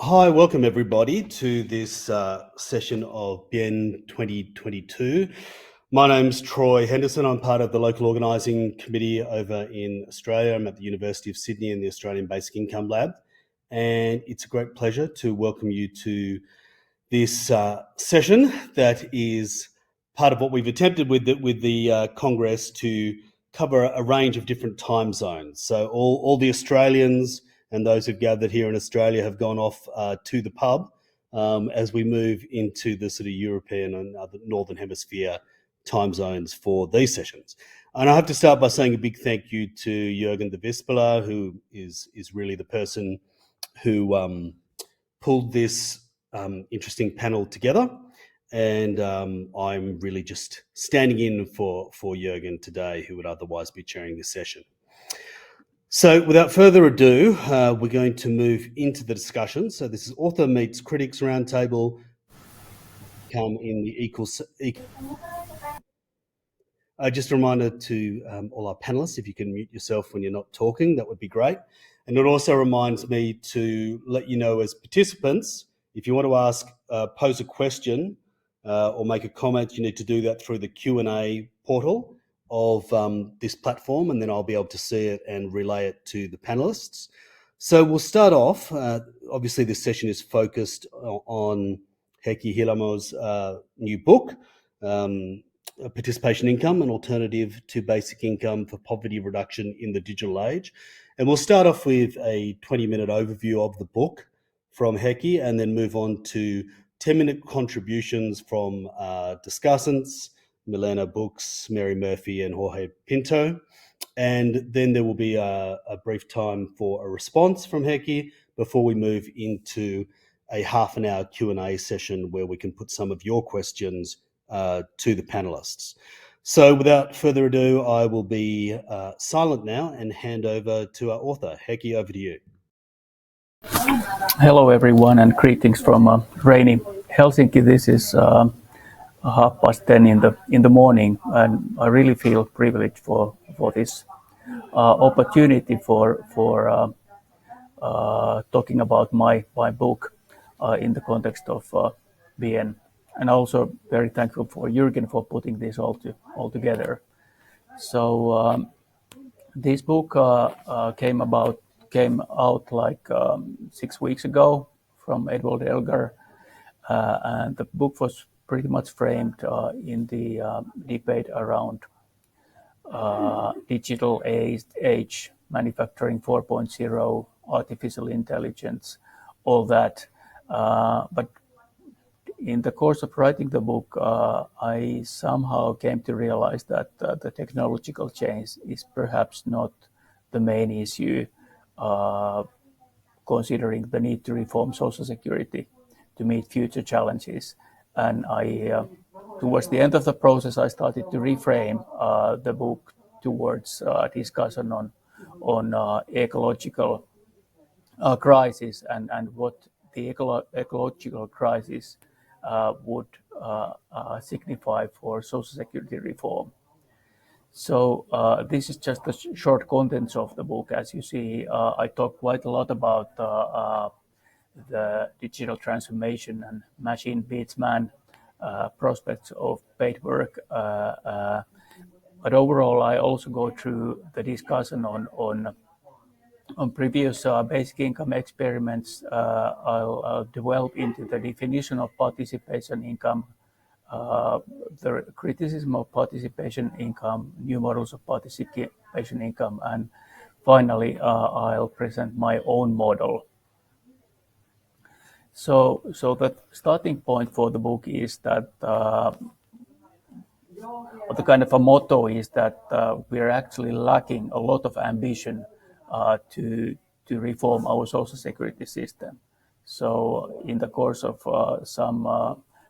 Hi, welcome everybody to this session of Bien 2022. My name's Troy Henderson. I'm part of the local organising committee over in Australia. I'm at the University of Sydney in the Australian Basic Income Lab. And it's a great pleasure to welcome you to this session that is part of what we've attempted with the Congress to cover a range of different time zones. So all the Australians and those who've gathered here in Australia have gone off to the pub as we move into the sort of European and other Northern Hemisphere time zones for these sessions. And I have to start by saying a big thank you to Jorge de Vispala, who is really the person who pulled this interesting panel together. And I'm really just standing in for Jorgen today, who would otherwise be chairing this session. So without further ado, we're going to move into the discussion. So this is Author Meets Critics Roundtable. Come in the just a reminder to all our panelists, if you can mute yourself when you're not talking, that would be great. And it also reminds me to let you know as participants, if you want to ask, pose a question or make a comment, you need to do that through the Q&A portal of this platform, and then I'll be able to see it and relay it to the panelists. So we'll start off. Obviously, this session is focused on Heikki Hiilamo's new book, Participation Income, an Alternative to Basic Income for Poverty Reduction in the Digital Age. And we'll start off with a 20-minute overview of the book from Heikki, and then move on to 10-minute contributions from discussants, Milena, Buchs, Mary Murphy, and Jorge Pinto. And then there will be a brief time for a response from Heikki before we move into a half an hour Q&A session where we can put some of your questions to the panelists. So without further ado, I will be silent now and hand over to our author. Heikki, over to you. Hello everyone, and greetings from rainy Helsinki. This is 10:30 in the morning, and I really feel privileged for this opportunity for talking about my book in the context of BN. And also very thankful for Jürgen for putting this all together. So this book came out like 6 weeks ago from Edward Elgar, and the book was pretty much framed in the debate around digital age, manufacturing 4.0, artificial intelligence, all that. But in the course of writing the book, I somehow came to realize that the technological change is perhaps not the main issue, considering the need to reform Social Security to meet future challenges. And towards the end of the process, I started to reframe the book towards discussion on ecological crisis and what the ecological crisis would signify for Social Security reform. So this is just the short contents of the book. As you see, I talk quite a lot about the digital transformation and machine beats man prospects of paid work. But overall, I also go through the discussion on previous basic income experiments. I'll develop into the definition of participation income, the criticism of participation income, new models of participation income, and finally, I'll present my own model. So the starting point for the book is that the kind of a motto is that we're actually lacking a lot of ambition to reform our Social Security system. So in the course of some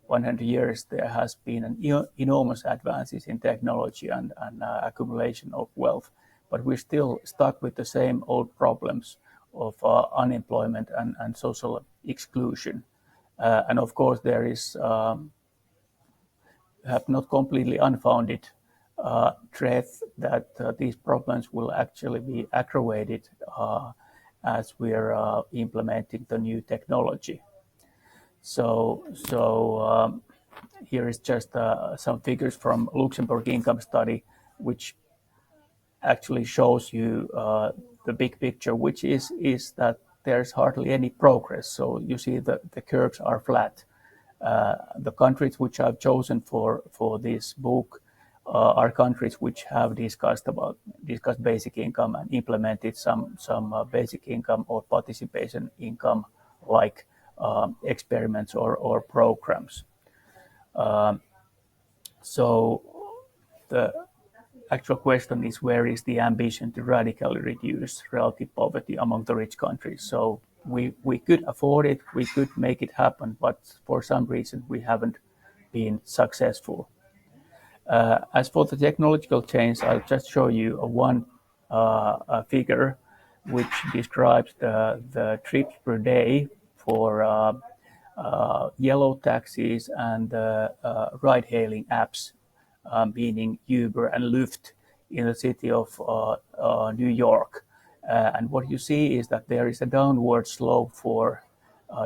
100 years, there has been an enormous advances in technology and accumulation of wealth, but we're still stuck with the same old problems of unemployment and social exclusion. And of course, there is have not completely unfounded threat that these problems will actually be aggravated as we're implementing the new technology. So here is just some figures from Luxembourg income study, which actually shows you the big picture, which is that there's hardly any progress. So you see the curves are flat. The countries which I've chosen for this book are countries which have discussed basic income and implemented some basic income or participation income like experiments or programs. So the actual question is, where is the ambition to radically reduce relative poverty among the rich countries? So we could afford it, we could make it happen, but for some reason we haven't been successful. As for the technological change, I'll just show you one figure which describes the trips per day for yellow taxis and ride-hailing apps, meaning Uber and Lyft, in the city of New York. And what you see is that there is a downward slope for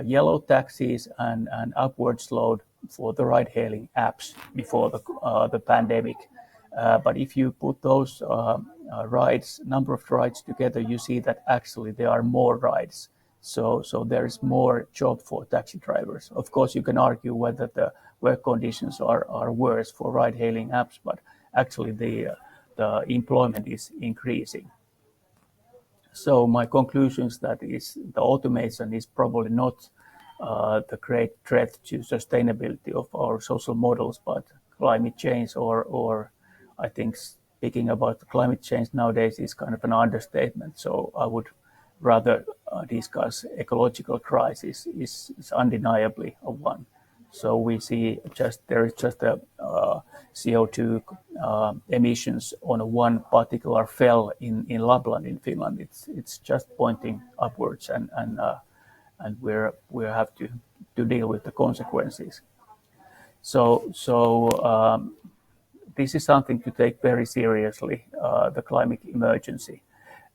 yellow taxis and an upward slope for the ride-hailing apps before the pandemic. But if you put those number of rides together, you see that actually there are more rides. So there is more job for taxi drivers. Of course, you can argue whether the work conditions are worse for ride-hailing apps, but actually the employment is increasing. So my conclusion is that the automation is probably not the great threat to sustainability of our social models, but climate change, or I think speaking about climate change nowadays is kind of an understatement. So I would rather discuss ecological crisis is undeniably a one. So we see there is just a CO2 emissions on one particular fell in Lapland in Finland. It's just pointing upwards, and we have to deal with the consequences. So this is something to take very seriously, the climate emergency.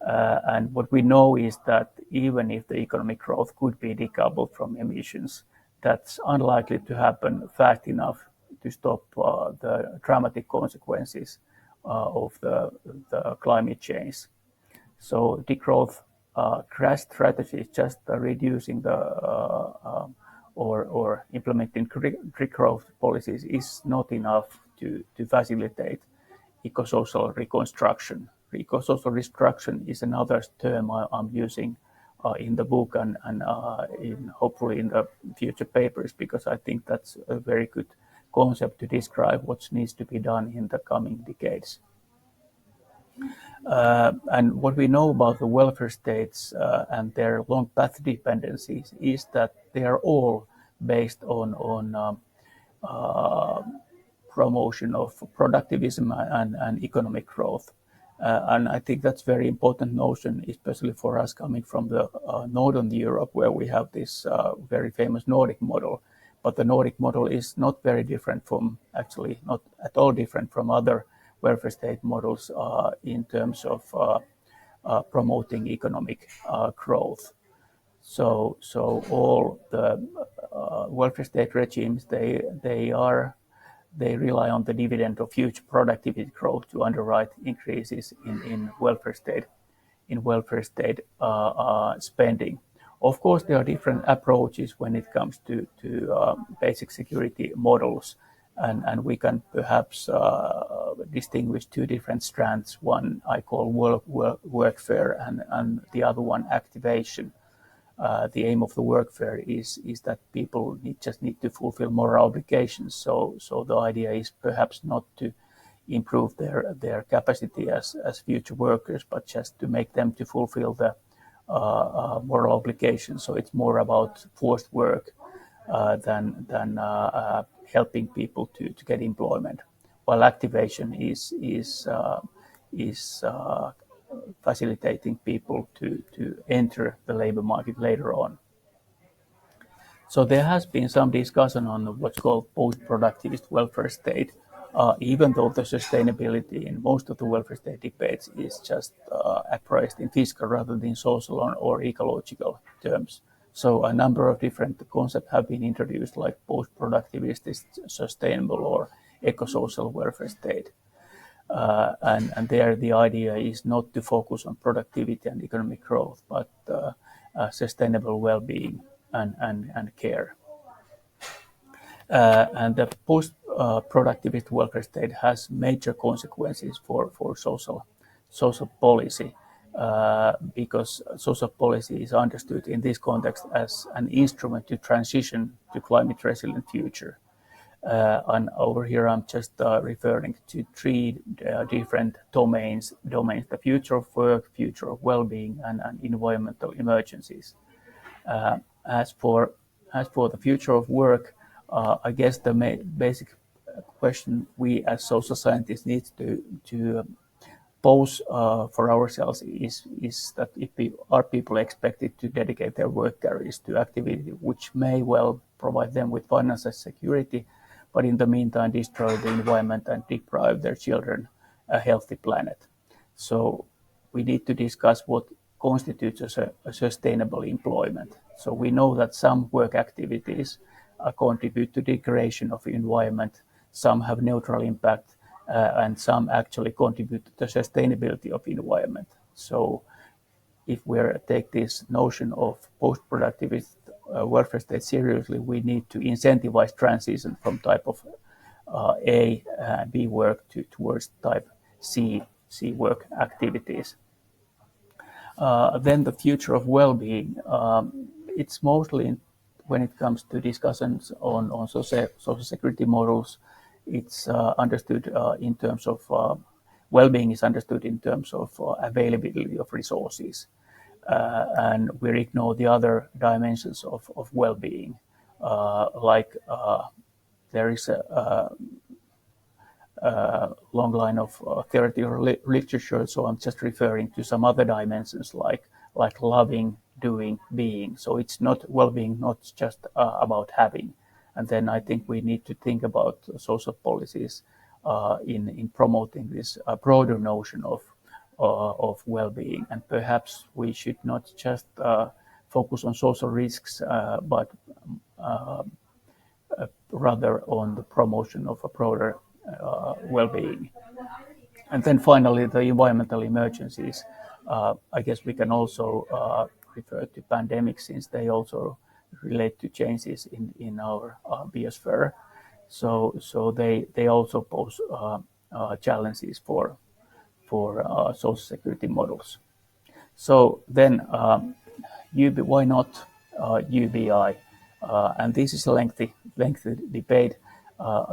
And what we know is that even if the economic growth could be decoupled from emissions, that's unlikely to happen fast enough to stop the dramatic consequences of the climate change. So degrowth crash strategy is just reducing or implementing degrowth policies is not enough to facilitate ecosocial reconstruction. Ecosocial reconstruction is another term I'm using in the book and hopefully in the future papers, because I think that's a very good concept to describe what needs to be done in the coming decades. And what we know about the welfare states and their long path dependencies is that they are all based on promotion of productivism and economic growth. And I think that's a very important notion, especially for us coming from the Northern Europe, where we have this very famous Nordic model. But the Nordic model is not very different from, actually not at all different from other welfare state models in terms of promoting economic growth. So all the welfare state regimes, they rely on the dividend of huge productivity growth to underwrite increases in welfare state spending. Of course, there are different approaches when it comes to basic security models, and we can perhaps distinguish two different strands. One I call workfare, and the other one activation. The aim of the workfare is that people just need to fulfill moral obligations. So the idea is perhaps not to improve their capacity as future workers, but just to make them to fulfill the moral obligations. So it's more about forced work than helping people to get employment. While activation is facilitating people to enter the labor market later on. So there has been some discussion on what's called post-productivist welfare state, even though the sustainability in most of the welfare state debates is just appraised in fiscal rather than social or ecological terms. So a number of different concepts have been introduced, like post-productivist, sustainable, or eco-social welfare state. And there the idea is not to focus on productivity and economic growth, but sustainable well-being and care. And the post-productivist welfare state has major consequences for social policy, because social policy is understood in this context as an instrument to transition to climate resilient future. And over here, I'm just referring to three different domains: the future of work, future of well-being, and environmental emergencies. As for the future of work, I guess the basic question we as social scientists need to pose for ourselves is that are people expected to dedicate their work careers to activity which may well provide them with financial security, but in the meantime destroy the environment and deprive their children a healthy planet. So we need to discuss what constitutes a sustainable employment. So we know that some work activities contribute to degradation of the environment, some have neutral impact, and some actually contribute to the sustainability of the environment. So if we take this notion of post-productivist welfare state seriously, we need to incentivize transition from type of A, B work towards type C work activities. Then the future of well-being, it's mostly when it comes to discussions on social security models, it's understood in terms of well-being is understood in terms of availability of resources, and we ignore the other dimensions of well-being, like there is a long line of theoretical literature, so I'm just referring to some other dimensions like loving, doing, being. So it's not well-being, not just about having. And then I think we need to think about social policies in promoting this broader notion of well-being. And perhaps we should not just focus on social risks, but rather on the promotion of a broader well-being. And then finally, the environmental emergencies. I guess we can also refer to pandemics, since they also relate to changes in our biosphere. So they also pose challenges for social security models. So then, why not UBI? And this is a lengthy debate.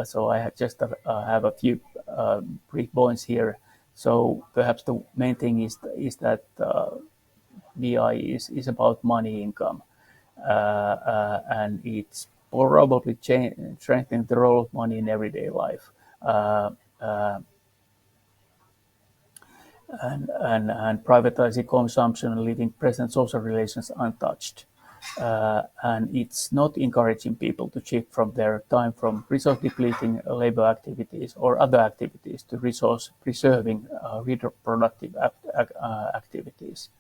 So I just have a few brief points here. So perhaps the main thing is that BI is about money income, and it's probably strengthening the role of money in everyday life, and privatizing consumption and leaving present social relations untouched. And it's not encouraging people to shift from their time from resource-depleting labor activities or other activities to resource-preserving reproductive activities.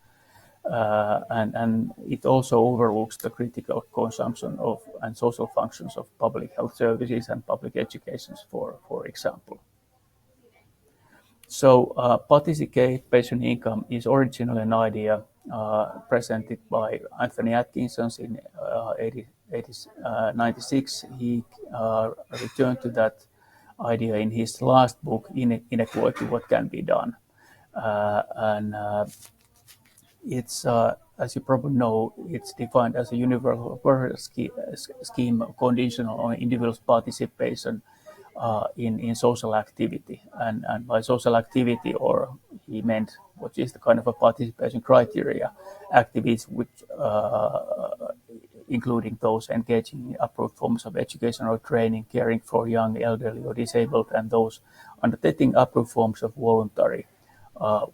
And it also overlooks the critical consumption of and social functions of public health services and public education, for example. So participation income is originally an idea presented by Anthony Atkinson in 1996. He returned to that idea in his last book, Inequality, What Can Be Done. And it's, as you probably know, it's defined as a universal scheme conditional on individuals' participation in social activity. And by social activity, or he meant what is the kind of a participation criteria, activities which including those engaging in approved forms of education or training, caring for young, elderly, or disabled, and those undertaking approved forms of voluntary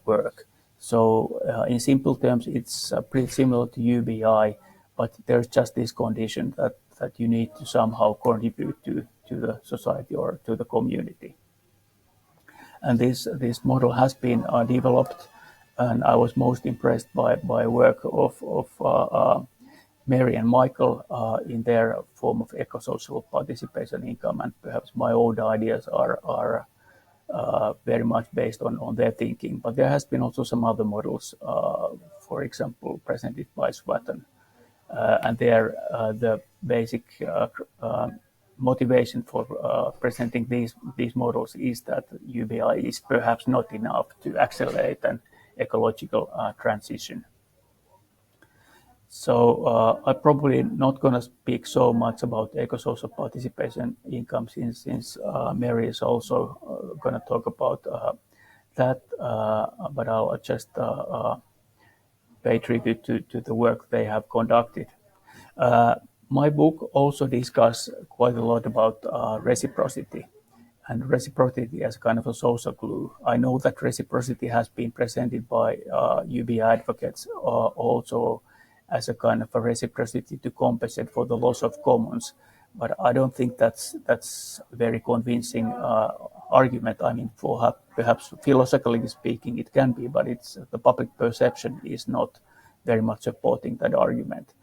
work. So in simple terms, it's pretty similar to UBI, but there's just this condition that you need to somehow contribute to the society or to the community. And this model has been developed, and I was most impressed by work of Mary and Michael in their form of eco-social participation income, and perhaps my own ideas are very much based on their thinking. But there has been also some other models, for example, presented by Swatton. And there, the basic motivation for presenting these models is that UBI is perhaps not enough to accelerate an ecological transition. So I'm probably not going to speak so much about eco-social participation income since Mary is also going to talk about that, but I'll just pay tribute to the work they have conducted. My book also discusses quite a lot about reciprocity and reciprocity as kind of a social glue. I know that reciprocity has been presented by UBI advocates also as a kind of a reciprocity to compensate for the loss of commons, but I don't think that's a very convincing argument. I mean, for perhaps philosophically speaking, it can be, but it's the public perception is not very much supporting that argument.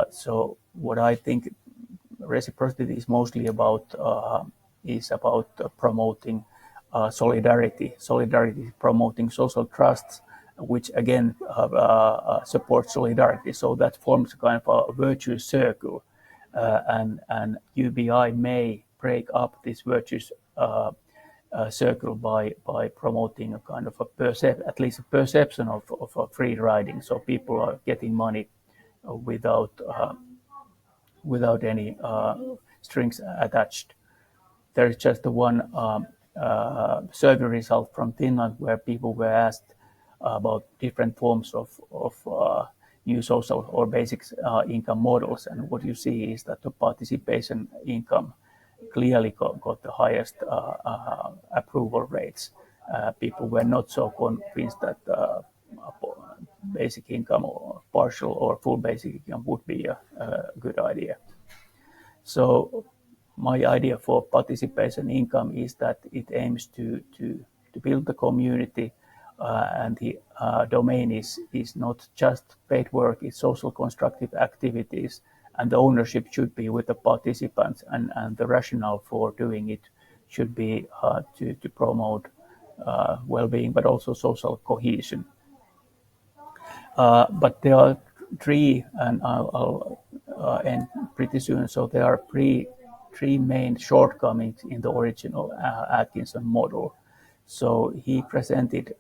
So what I think reciprocity is mostly about promoting solidarity promoting social trust, which again supports solidarity. So that forms a kind of a virtuous circle, and UBI may break up this virtuous circle by promoting a kind of at least a perception of a free riding. So people are getting money without any strings attached. There is just one survey result from Finland where people were asked about different forms of new social or basic income models, and what you see is that the participation income clearly got the highest approval rates. People were not so convinced that basic income or partial or full basic income would be a good idea. So my idea for participation income is that it aims to build the community, and the domain is not just paid work, it's social constructive activities, and the ownership should be with the participants, and the rationale for doing it should be to promote well-being, but also social cohesion. But there are three, and I'll end pretty soon. So there are three main shortcomings in the original Atkinson model. So he presented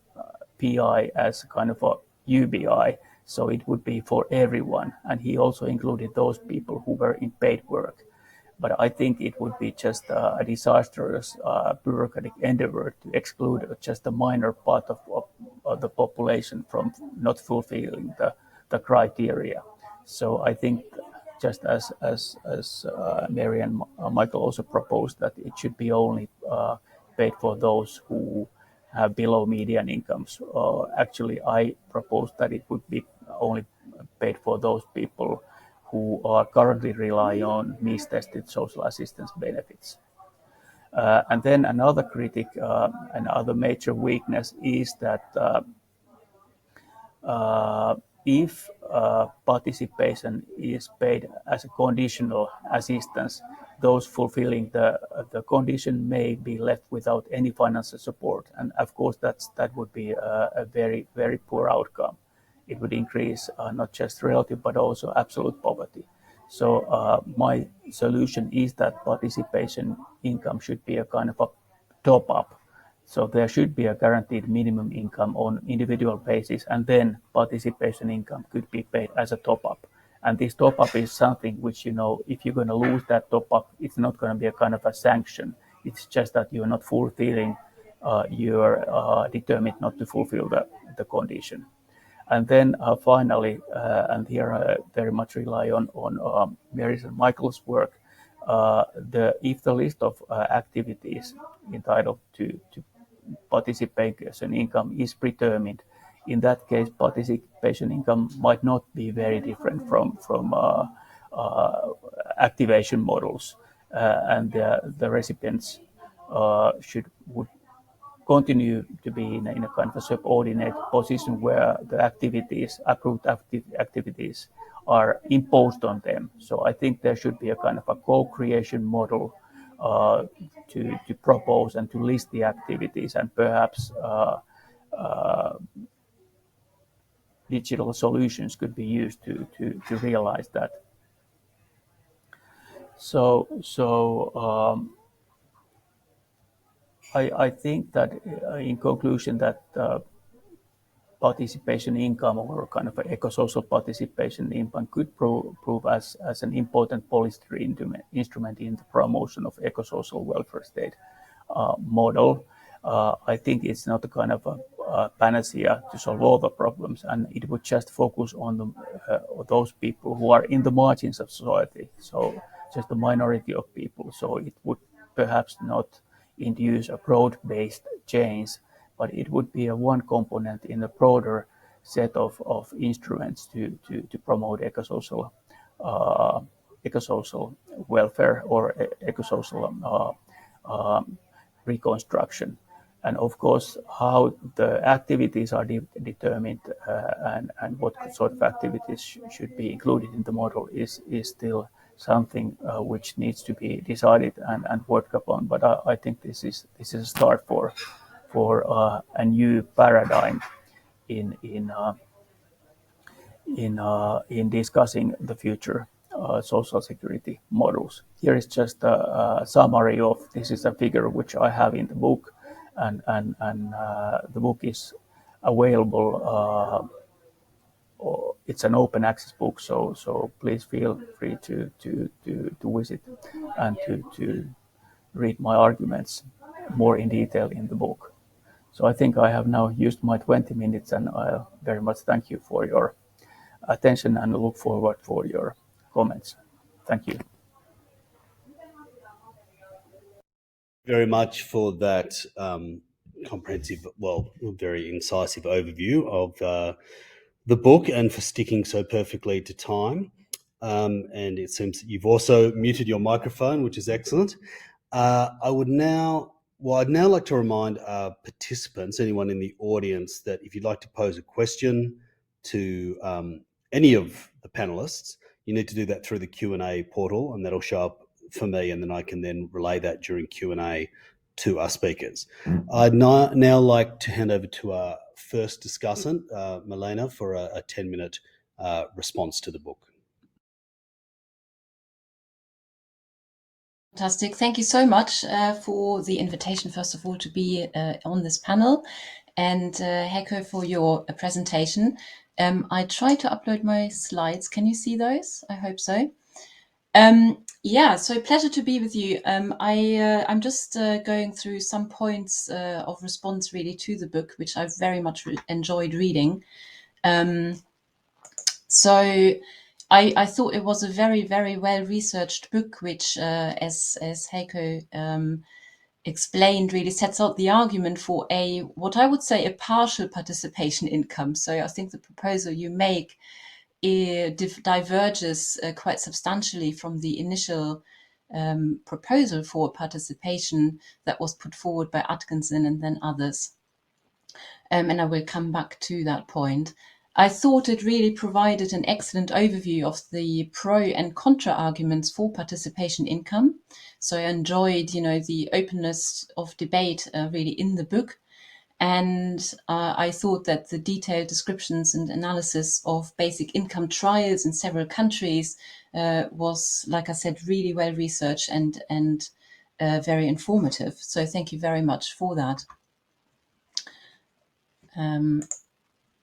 PI as kind of a UBI, so it would be for everyone, and he also included those people who were in paid work. But I think it would be just a disastrous bureaucratic endeavor to exclude just a minor part of the population from not fulfilling the criteria. So I think, just as Mary and Michael also proposed, that it should be only paid for those who have below median incomes. Actually, I propose that it would be only paid for those people who are currently rely on means-tested social assistance benefits. And then another critic, another major weakness is that if participation is paid as a conditional assistance, those fulfilling the condition may be left without any financial support. And of course, that would be a very, very poor outcome. It would increase not just relative, but also absolute poverty. So my solution is that participation income should be a kind of a top-up. So there should be a guaranteed minimum income on individual basis, and then participation income could be paid as a top-up. And this top-up is something which, if you're going to lose that top-up, it's not going to be a kind of a sanction. It's just that you're not fulfilling, you're determined not to fulfill the condition. And then finally, and here I very much rely on Mary's and Michael's work, if the list of activities entitled to participation income is predetermined, in that case, participation income might not be very different from activation models, and the recipients continue to be in a kind of a subordinate position where the approved activities are imposed on them. So I think there should be a kind of a co-creation model to propose and to list the activities, and perhaps digital solutions could be used to realize that. I think that in conclusion that participation income, or kind of eco-social participation income, could prove as an important policy instrument in the promotion of eco-social welfare state model. I think it's not a kind of a panacea to solve all the problems, and it would just focus on those people who are in the margins of society, so just a minority of people. So it would perhaps not induce a broad-based change, but it would be a one component in a broader set of instruments to promote eco-social welfare or eco-social reconstruction. And of course, how the activities are determined and what sort of activities should be included in the model is still something which needs to be decided and worked upon. But I think this is a start for a new paradigm in discussing the future social security models. Here is just a summary of this. Is a figure which I have in the book, and the book is available. It's an open access book, so please feel free to visit and to read my arguments more in detail in the book. So I think I have now used my 20 minutes, and I very much thank you for your attention and look forward for your comments. Thank you. Very much for that comprehensive, well, very incisive overview of the book, and for sticking so perfectly to time. And it seems that you've also muted your microphone, which is excellent. I'd now like to remind participants, anyone in the audience, that if you'd like to pose a question to any of the panelists, you need to do that through the Q&A portal, and that'll show up for me, and then I can then relay that during Q&A to our speakers. I'd now like to hand over to our first discussant, Milena, for a 10-minute response to the book. Fantastic. Thank you so much for the invitation, first of all, to be on this panel, and Heikki, for your presentation. I tried to upload my slides. Can you see those? I hope so. Yeah, so pleasure to be with you. I'm just going through some points of response really to the book, which I've very much enjoyed reading. So I thought it was a very, very well-researched book, which, as Heikki explained, really sets out the argument for what I would say a partial participation income. So I think the proposal you make diverges quite substantially from the initial proposal for participation that was put forward by Atkinson and then others. And I will come back to that point. I thought it really provided an excellent overview of the pro and contra arguments for participation income. So I enjoyed, the openness of debate really in the book. And I thought that the detailed descriptions and analysis of basic income trials in several countries was, like I said, really well researched and very informative. So thank you very much for that.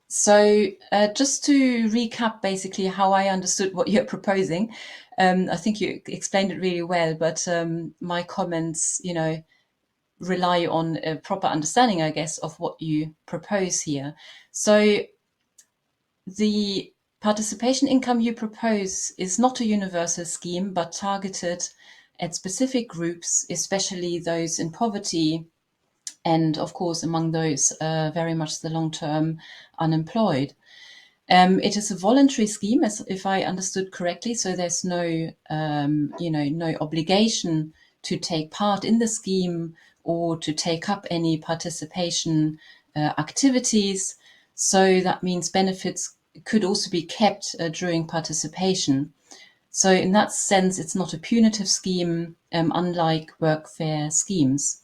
So just to recap basically how I understood what you're proposing, I think you explained it really well, but my comments, rely on a proper understanding, I guess, of what you propose here. So the participation income you propose is not a universal scheme, but targeted at specific groups, especially those in poverty, and of course, among those, very much the long-term unemployed. It is a voluntary scheme, as if I understood correctly. So there's no, no obligation to take part in the scheme or to take up any participation activities. So that means benefits could also be kept during participation. So in that sense, it's not a punitive scheme, unlike workfare schemes.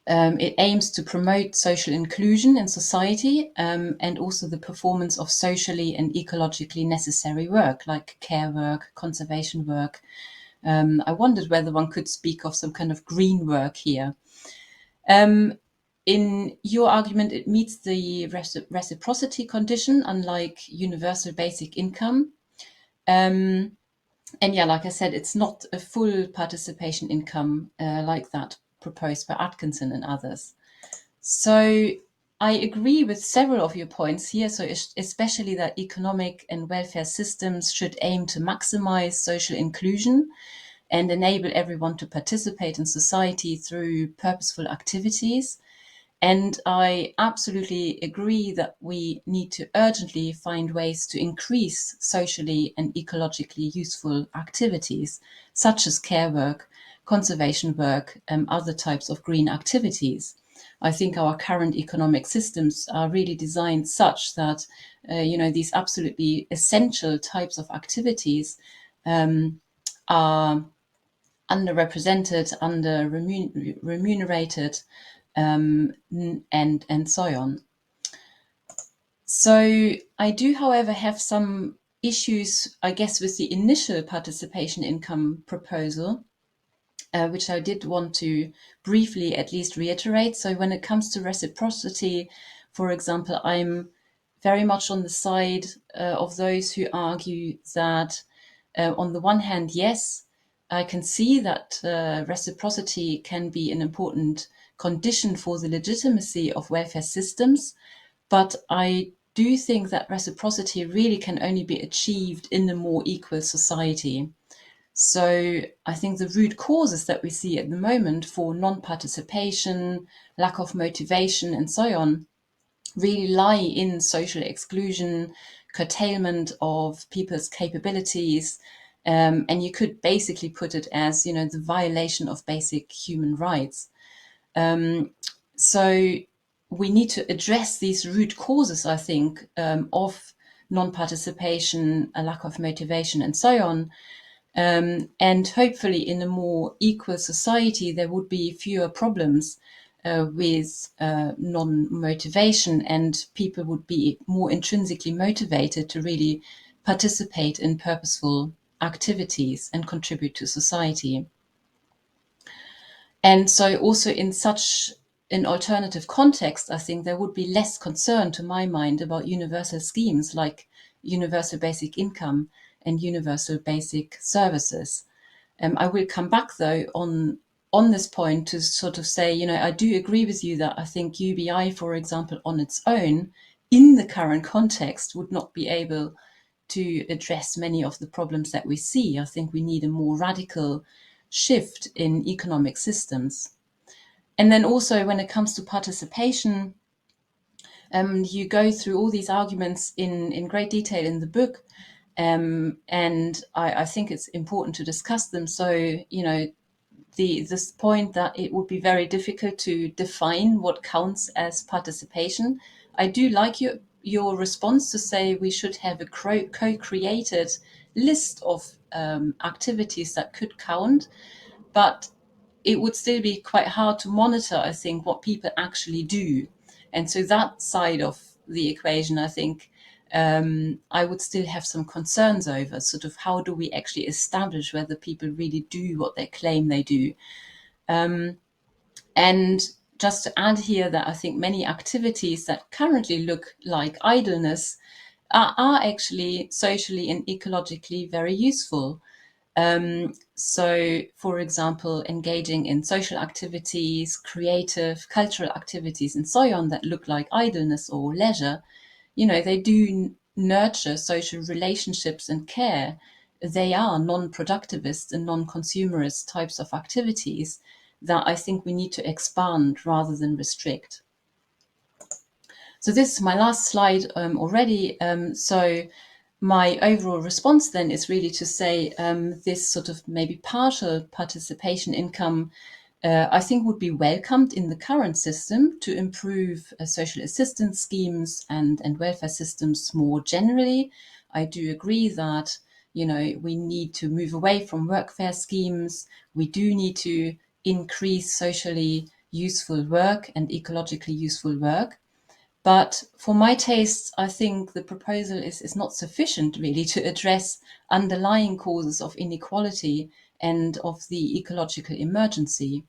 It aims to promote social inclusion in society, and also the performance of socially and ecologically necessary work, like care work, conservation work. I wondered whether one could speak of some kind of green work here. In your argument, it meets the reciprocity condition, unlike universal basic income. And yeah, like I said, it's not a full participation income like that proposed by Atkinson and others. So I agree with several of your points here. So especially that economic and welfare systems should aim to maximize social inclusion and enable everyone to participate in society through purposeful activities. And I absolutely agree that we need to urgently find ways to increase socially and ecologically useful activities, such as care work, conservation work, and other types of green activities. I think our current economic systems are really designed such that, these absolutely essential types of activities are underrepresented, under remunerated, and so on. So I do, however, have some issues, I guess, with the initial participation income proposal, which I did want to briefly at least reiterate. So when it comes to reciprocity, for example, I'm very much on the side of those who argue that on the one hand, yes, I can see that reciprocity can be an important condition for the legitimacy of welfare systems, but I do think that reciprocity really can only be achieved in a more equal society. So I think the root causes that we see at the moment for non-participation, lack of motivation, and so on, really lie in social exclusion, curtailment of people's capabilities, and you could basically put it as, the violation of basic human rights. So we need to address these root causes, I think, of non-participation, a lack of motivation, and so on. And hopefully in a more equal society, there would be fewer problems with non-motivation, and people would be more intrinsically motivated to really participate in purposeful activities and contribute to society. And so also in such an alternative context, I think there would be less concern, to my mind, about universal schemes like universal basic income and universal basic services. I will come back, though, on this point to sort of say, I do agree with you that I think UBI, for example, on its own, in the current context, would not be able to address many of the problems that we see. I think we need a more radical shift in economic systems. And then also when it comes to participation, you go through all these arguments in great detail in the book. And I think it's important to discuss them. So, this point that it would be very difficult to define what counts as participation. I do like your response to say we should have a co-created list of activities that could count, but it would still be quite hard to monitor, I think, what people actually do. And so that side of the equation, I think, I would still have some concerns over, sort of how do we actually establish whether people really do what they claim they do. And just to add here that I think many activities that currently look like idleness are actually socially and ecologically very useful. So, for example, engaging in social activities, creative, cultural activities, and so on that look like idleness or leisure, they do nurture social relationships and care. They are non-productivist and non-consumerist types of activities that I think we need to expand rather than restrict. So this is my last slide already. So my overall response then is really to say this sort of maybe partial participation income I think would be welcomed in the current system to improve social assistance schemes and welfare systems more generally. I do agree that, we need to move away from workfare schemes. We do need to increase socially useful work and ecologically useful work. But for my tastes, I think the proposal is not sufficient really to address underlying causes of inequality and of the ecological emergency.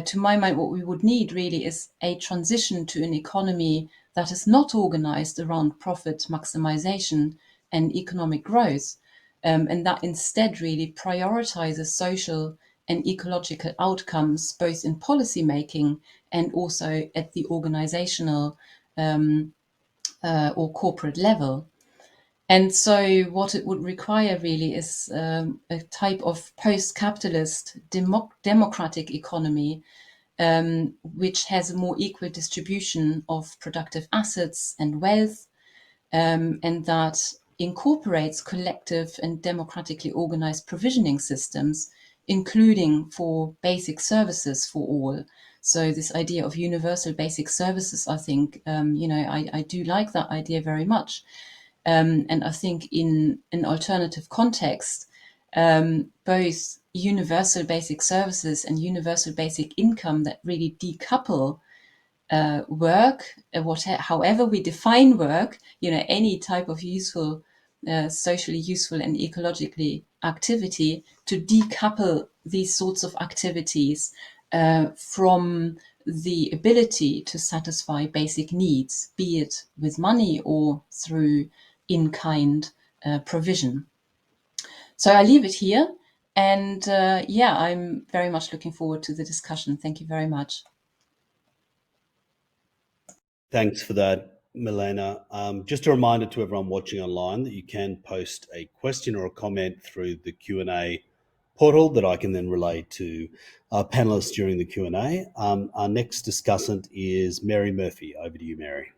To my mind, what we would need really is a transition to an economy that is not organized around profit maximization and economic growth, and that instead really prioritizes social and ecological outcomes, both in policy making and also at the organizational or corporate level. And so, what it would require really is a type of post capitalist democratic economy which has a more equal distribution of productive assets and wealth, and that incorporates collective and democratically organized provisioning systems, including for basic services for all. So this idea of universal basic services, I think, I do like that idea very much. And I think in an alternative context, both universal basic services and universal basic income that really decouple work, however we define work, any type of useful, socially useful and ecologically activity, to decouple these sorts of activities from the ability to satisfy basic needs, be it with money or through in-kind provision. So I leave it here. And I'm very much looking forward to the discussion. Thank you very much. Thanks for that, Milena. Just a reminder to everyone watching online that you can post a question or a comment through the Q&A portal that I can then relay to our panelists during the Q&A. Our next discussant is Mary Murphy. Over to you, Mary.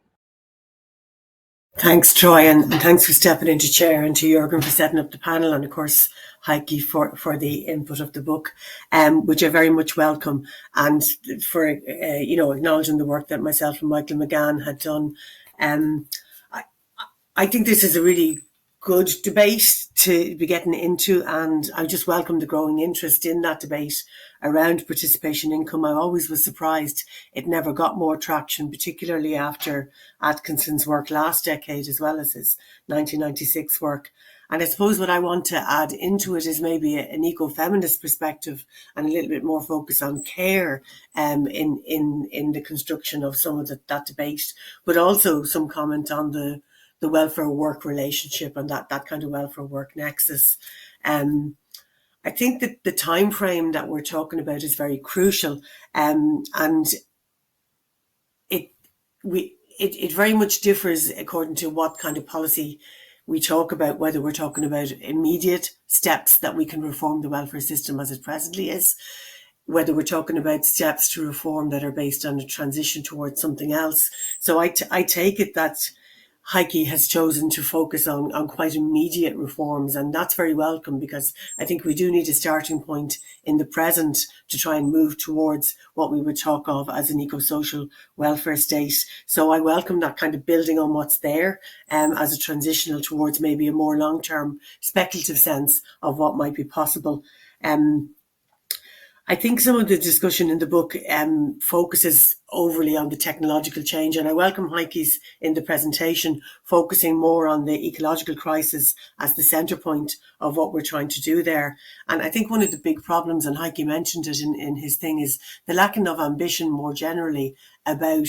Thanks, Troy, and thanks for stepping into chair, and to Jorgen for setting up the panel, and of course Heikki for the input of the book, which I very much welcome, and for acknowledging the work that myself and Michael McGann had done. I think this is a really good debate to be getting into, and I just welcome the growing interest in that debate around participation income. I always was surprised it never got more traction, particularly after Atkinson's work last decade, as well as his 1996 work. And I suppose what I want to add into it is maybe an eco-feminist perspective and a little bit more focus on care in the construction of some of that debate, but also some comment on the welfare work relationship and that kind of welfare work nexus. I think that the time frame that we're talking about is very crucial, and it very much differs according to what kind of policy we talk about, whether we're talking about immediate steps that we can reform the welfare system as it presently is, whether we're talking about steps to reform that are based on a transition towards something else. So I take it that Heikki has chosen to focus on quite immediate reforms, and that's very welcome, because I think we do need a starting point in the present to try and move towards what we would talk of as an eco-social welfare state. So I welcome that kind of building on what's there as a transitional towards maybe a more long-term speculative sense of what might be possible. I think some of the discussion in the book focuses overly on the technological change, and I welcome Heikki's in the presentation focusing more on the ecological crisis as the centre point of what we're trying to do there. And I think one of the big problems, and Heikki mentioned it in his thing, is the lacking of ambition more generally about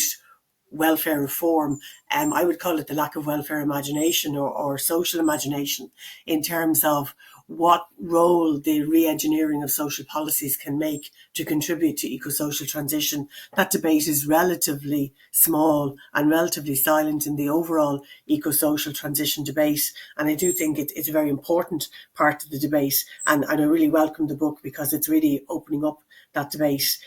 welfare reform. I would call it the lack of welfare imagination or social imagination in terms of what role the re-engineering of social policies can make to contribute to eco-social transition. That debate is relatively small and relatively silent in the overall eco-social transition debate. And I do think it's a very important part of the debate. And I really welcome the book because it's really opening up that debate.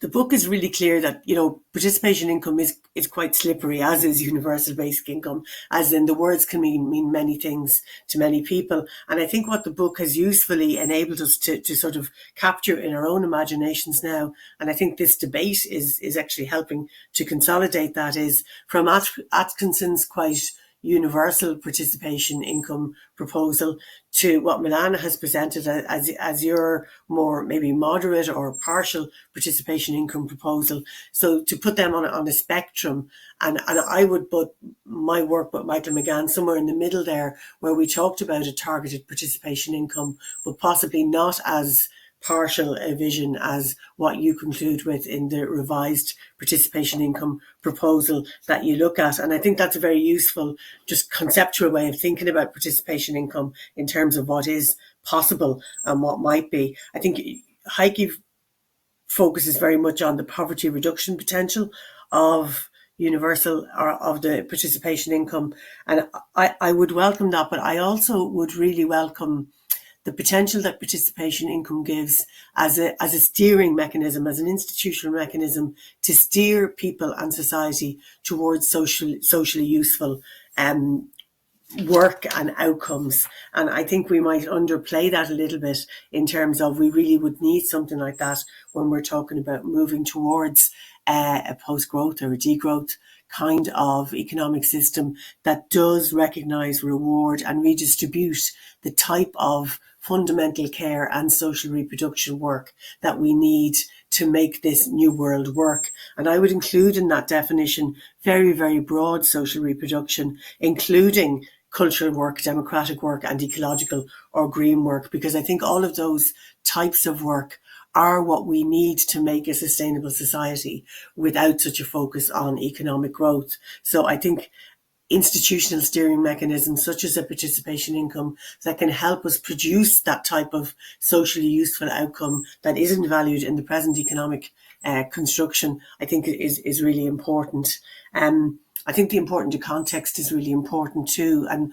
the book is really clear that, participation income is quite slippery, as is universal basic income, as in the words can mean many things to many people. And I think what the book has usefully enabled us to sort of capture in our own imaginations now, and I think this debate is actually helping to consolidate that, is from Atkinson's quite universal participation income proposal to what Milena has presented as your more maybe moderate or partial participation income proposal. So to put them on a spectrum, and I would put my work with Michael McGann somewhere in the middle there, where we talked about a targeted participation income, but possibly not as partial a vision as what you conclude with in the revised participation income proposal that you look at. And I think that's a very useful, just conceptual way of thinking about participation income in terms of what is possible and what might be. I think Heikki focuses very much on the poverty reduction potential of universal or of the participation income. And I would welcome that, but I also would really welcome the potential that participation income gives as a steering mechanism, as an institutional mechanism to steer people and society towards socially useful work and outcomes. And I think we might underplay that a little bit in terms of we really would need something like that when we're talking about moving towards a post-growth or a degrowth kind of economic system that does recognise, reward and redistribute the type of fundamental care and social reproduction work that we need to make this new world work. And I would include in that definition very, very broad social reproduction, including cultural work, democratic work and ecological or green work, because I think all of those types of work are what we need to make a sustainable society without such a focus on economic growth. So I think institutional steering mechanisms such as a participation income that can help us produce that type of socially useful outcome that isn't valued in the present economic construction, I think is really important. I think the important context is really important too. And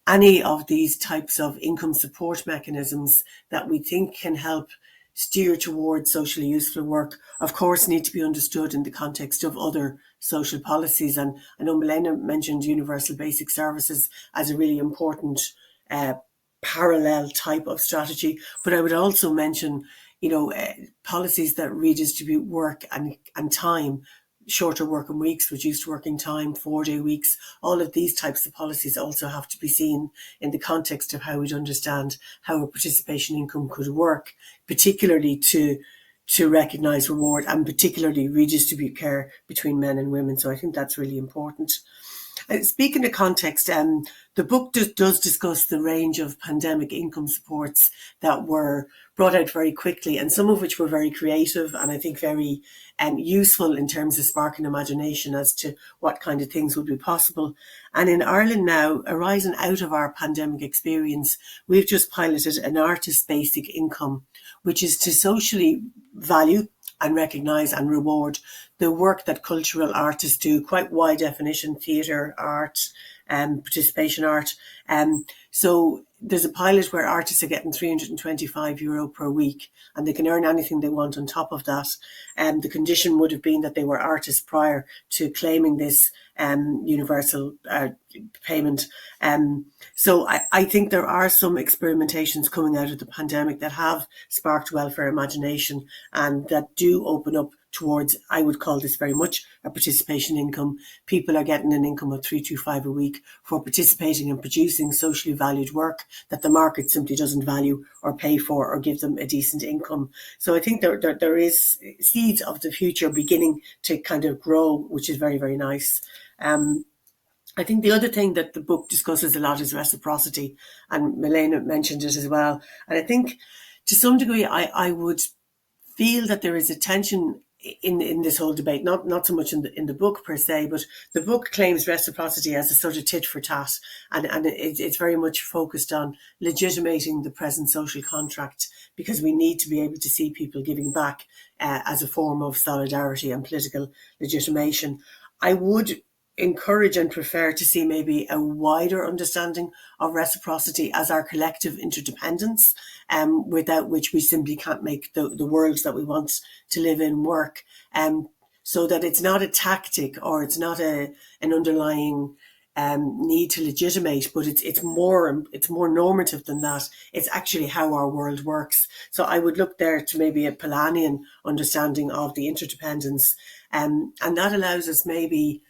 any of these types of income support mechanisms that we think can help steer towards socially useful work, of course, need to be understood in the context of other social policies. And I know Milena mentioned universal basic services as a really important parallel type of strategy. But I would also mention, policies that redistribute work and time, shorter working weeks, reduced working time, 4-day weeks. All of these types of policies also have to be seen in the context of how we'd understand how a participation income could work, particularly to recognise reward and particularly redistribute care between men and women. So I think that's really important. Speaking of context, the book does discuss the range of pandemic income supports that were brought out very quickly, and some of which were very creative and I think very useful in terms of sparking imagination as to what kind of things would be possible. And in Ireland now, arising out of our pandemic experience, we've just piloted an artist basic income, which is to socially value and recognise and reward the work that cultural artists do, quite wide definition, theatre, art, participation art. So there's a pilot where artists are getting €325 per week and they can earn anything they want on top of that. The condition would have been that they were artists prior to claiming this universal payment. So I think there are some experimentations coming out of the pandemic that have sparked welfare imagination and that do open up towards, I would call this very much a participation income. People are getting an income of $325 a week for participating and producing socially valued work that the market simply doesn't value or pay for or give them a decent income. So I think there is seeds of the future beginning to kind of grow, which is very, very nice. I think the other thing that the book discusses a lot is reciprocity, and Milena mentioned it as well. And I think to some degree, I would feel that there is a tension in this whole debate, not so much in the book per se, but the book claims reciprocity as a sort of tit for tat, and it's very much focused on legitimating the present social contract, because we need to be able to see people giving back as a form of solidarity and political legitimation. I would encourage and prefer to see maybe a wider understanding of reciprocity as our collective interdependence, without which we simply can't make the worlds that we want to live in work. So that it's not a tactic or it's not an underlying need to legitimate, but it's more normative than that. It's actually how our world works. So I would look there to maybe a Polanyian understanding of the interdependence, and that allows us maybe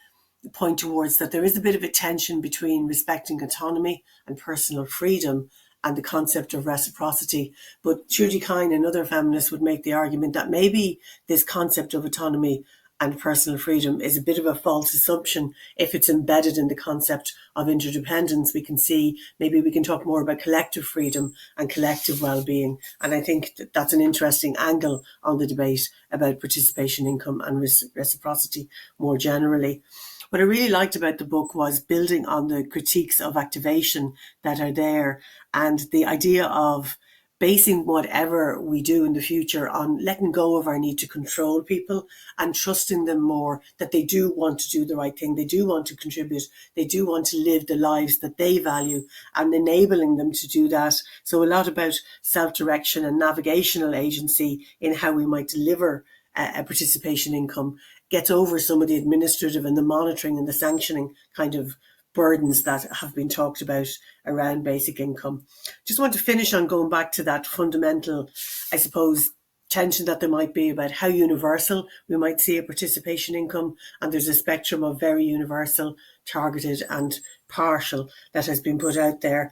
point towards that there is a bit of a tension between respecting autonomy and personal freedom and the concept of reciprocity. But Trudy Kine and other feminists would make the argument that maybe this concept of autonomy and personal freedom is a bit of a false assumption if it's embedded in the concept of interdependence. We can see, maybe we can talk more about collective freedom and collective well-being. And I think that's an interesting angle on the debate about participation income and reciprocity more generally. What I really liked about the book was building on the critiques of activation that are there, and the idea of basing whatever we do in the future on letting go of our need to control people and trusting them more, that they do want to do the right thing, they do want to contribute, they do want to live the lives that they value, and enabling them to do that. So a lot about self-direction and navigational agency in how we might deliver a participation income gets over some of the administrative and the monitoring and the sanctioning kind of burdens that have been talked about around basic income. Just want to finish on going back to that fundamental, I suppose, tension that there might be about how universal we might see a participation income. And there's a spectrum of very universal, targeted and partial that has been put out there.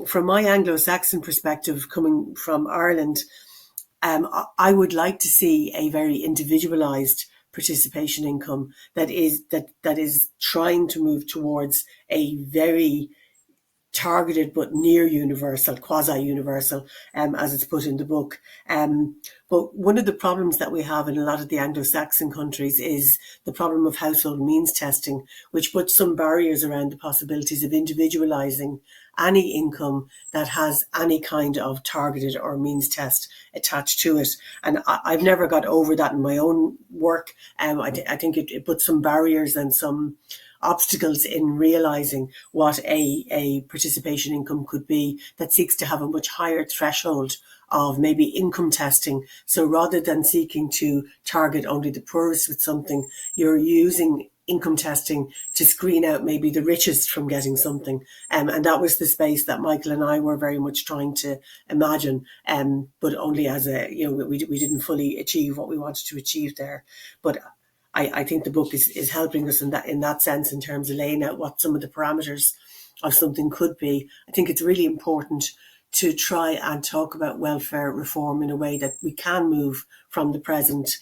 From my Anglo-Saxon perspective, coming from Ireland, I would like to see a very individualised participation income that is trying to move towards a very targeted but near universal, quasi-universal, as it's put in the book. But one of the problems that we have in a lot of the Anglo-Saxon countries is the problem of household means testing, which puts some barriers around the possibilities of individualising any income that has any kind of targeted or means test attached to it. And I've never got over that in my own work. I think it puts some barriers and some obstacles in realising what a participation income could be that seeks to have a much higher threshold of maybe income testing. So rather than seeking to target only the poorest with something, you're using income testing to screen out maybe the richest from getting something. And that was the space that Michael and I were very much trying to imagine, but only as we didn't fully achieve what we wanted to achieve there. But I think the book is helping us in that sense, in terms of laying out what some of the parameters of something could be. I think it's really important to try and talk about welfare reform in a way that we can move from the present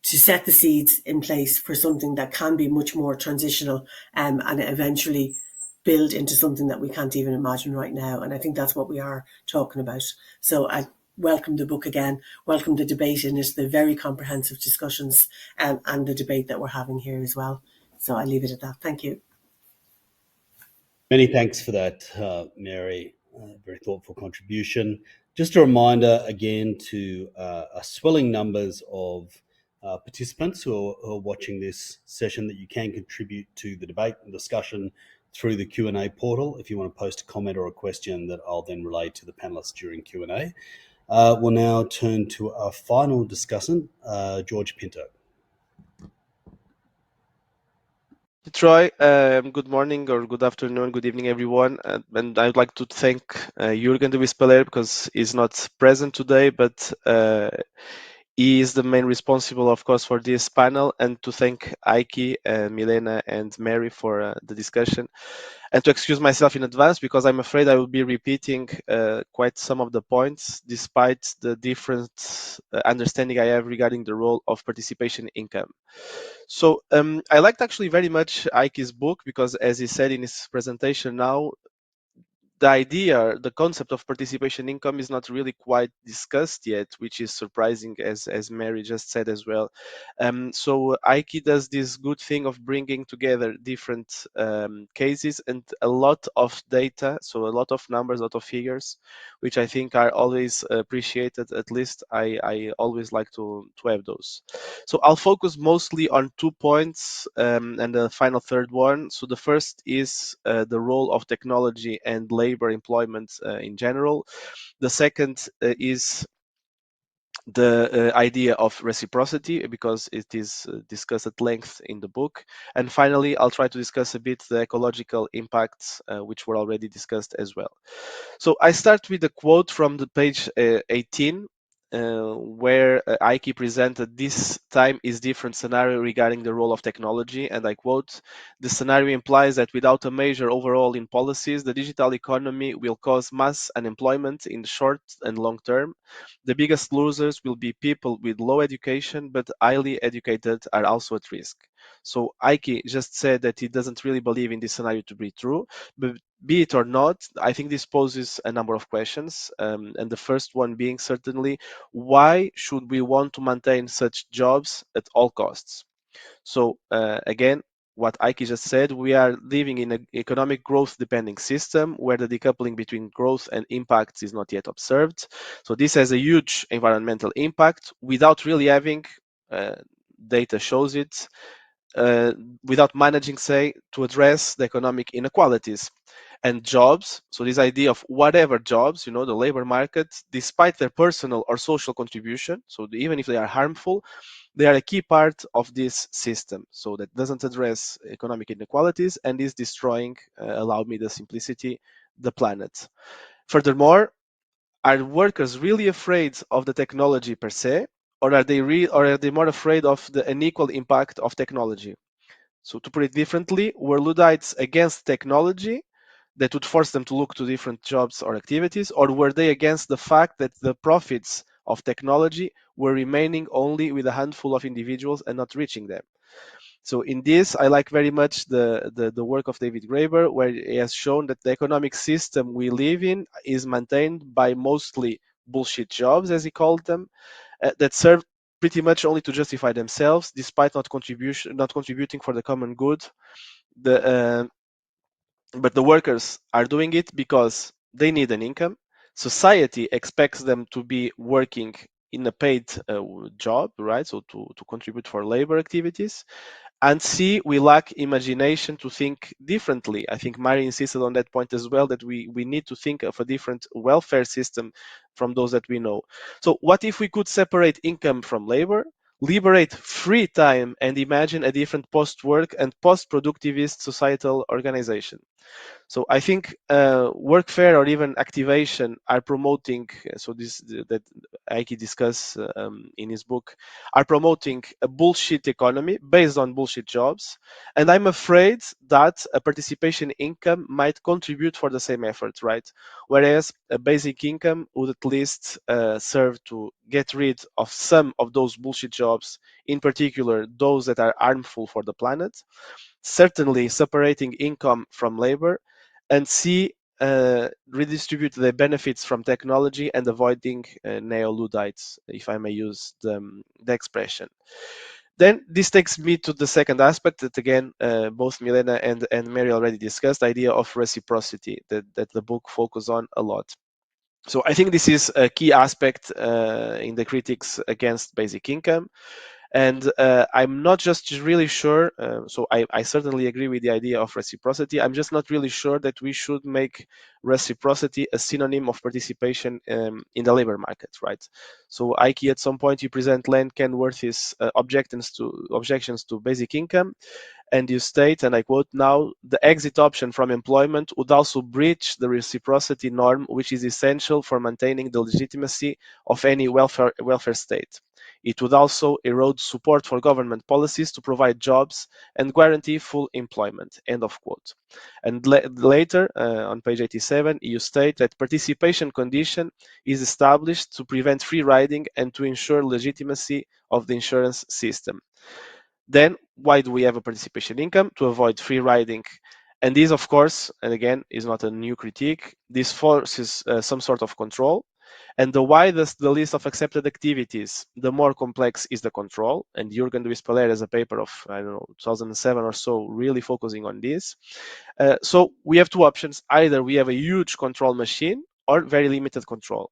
to set the seeds in place for something that can be much more transitional, and eventually build into something that we can't even imagine right now. And I think that's what we are talking about. So I welcome the book again, welcome the debate in it, the very comprehensive discussions, and the debate that we're having here as well. So I leave it at that. Thank you. Many thanks for that, Mary. Very thoughtful contribution. Just a reminder again to swelling numbers of participants who are watching this session that you can contribute to the debate and discussion through the Q&A portal if you want to post a comment or a question that I'll then relay to the panelists during Q&A. We'll now turn to our final discussant, Jorge Pinto. Troy, good morning or good afternoon, good evening, everyone. And I'd like to thank Jürgen de Wispeler because he's not present today, but he is the main responsible, of course, for this panel, and to thank Heikki, Milena, and Mary for the discussion. And to excuse myself in advance because I'm afraid I will be repeating quite some of the points, despite the different understanding I have regarding the role of participation income. So I liked actually very much Heikki's book because, as he said in his presentation now, the idea, the concept of participation income is not really quite discussed yet, which is surprising, as Mary just said as well. So Heikki does this good thing of bringing together different cases and a lot of data, so a lot of numbers, a lot of figures, which I think are always appreciated. At least I always like to have those. So I'll focus mostly on 2 points and the final third one. So the first is the role of technology and labor employment in general. The second is the idea of reciprocity, because it is discussed at length in the book. And finally, I'll try to discuss a bit the ecological impacts, which were already discussed as well. So I start with a quote from the page 18, where Heikki presented this time is different scenario regarding the role of technology, and I quote, "The scenario implies that without a major overhaul in policies, the digital economy will cause mass unemployment in the short and long term. The biggest losers will be people with low education, but highly educated are also at risk." So Heikki just said that he doesn't really believe in this scenario to be true, but be it or not, I think this poses a number of questions, and the first one being certainly, why should we want to maintain such jobs at all costs? So again, what Heikki just said, we are living in an economic growth depending system where the decoupling between growth and impacts is not yet observed. So this has a huge environmental impact without really having, data shows it, uh, without managing, say, to address the economic inequalities. And jobs, so this idea of whatever jobs, the labor market, despite their personal or social contribution, so even if they are harmful, they are a key part of this system. So that doesn't address economic inequalities and is destroying, allow me the simplicity, the planet. Furthermore, are workers really afraid of the technology per se, or are they more afraid of the unequal impact of technology? So to put it differently, were Luddites against technology that would force them to look to different jobs or activities, or were they against the fact that the profits of technology were remaining only with a handful of individuals and not reaching them? So in this, I like very much the work of David Graeber, where he has shown that the economic system we live in is maintained by mostly bullshit jobs, as he called them, that serve pretty much only to justify themselves, despite not contributing for the common good. But the workers are doing it because they need an income. Society expects them to be working in a paid job, right? So to contribute for labor activities. And C, we lack imagination to think differently. I think Mary insisted on that point as well, that we need to think of a different welfare system from those that we know. So what if we could separate income from labor, liberate free time, and imagine a different post-work and post-productivist societal organization? So I think workfare or even activation are promoting. So this that Heikki discuss in his book, are promoting a bullshit economy based on bullshit jobs, and I'm afraid that a participation income might contribute for the same effort, right? Whereas a basic income would at least serve to get rid of some of those bullshit jobs, in particular those that are harmful for the planet, certainly separating income from labor, and C, redistribute the benefits from technology and avoiding neo-Luddites, if I may use the expression. Then this takes me to the second aspect that, again, both Milena and Mary already discussed, the idea of reciprocity that the book focuses on a lot. So I think this is a key aspect in the critics against basic income. And I'm not just really sure, so I certainly agree with the idea of reciprocity. I'm just not really sure that we should make reciprocity a synonym of participation in the labor market, right? So Heikki, at some point, you present Len Kenworthy's objections to basic income, and you state, and I quote now, "The exit option from employment would also breach the reciprocity norm, which is essential for maintaining the legitimacy of any welfare state. It would also erode support for government policies to provide jobs and guarantee full employment." End of quote. And later, on page 87, you state that participation condition is established to prevent free riding and to ensure legitimacy of the insurance system. Then why do we have a participation income? To avoid free riding And this, of course, and again, is not a new critique. This forces some sort of control. And the wider the list of accepted activities, the more complex is the control. And Jürgen de Wispeler has a paper of, I don't know, 2007 or so, really focusing on this. So we have two options. Either we have a huge control machine or very limited control.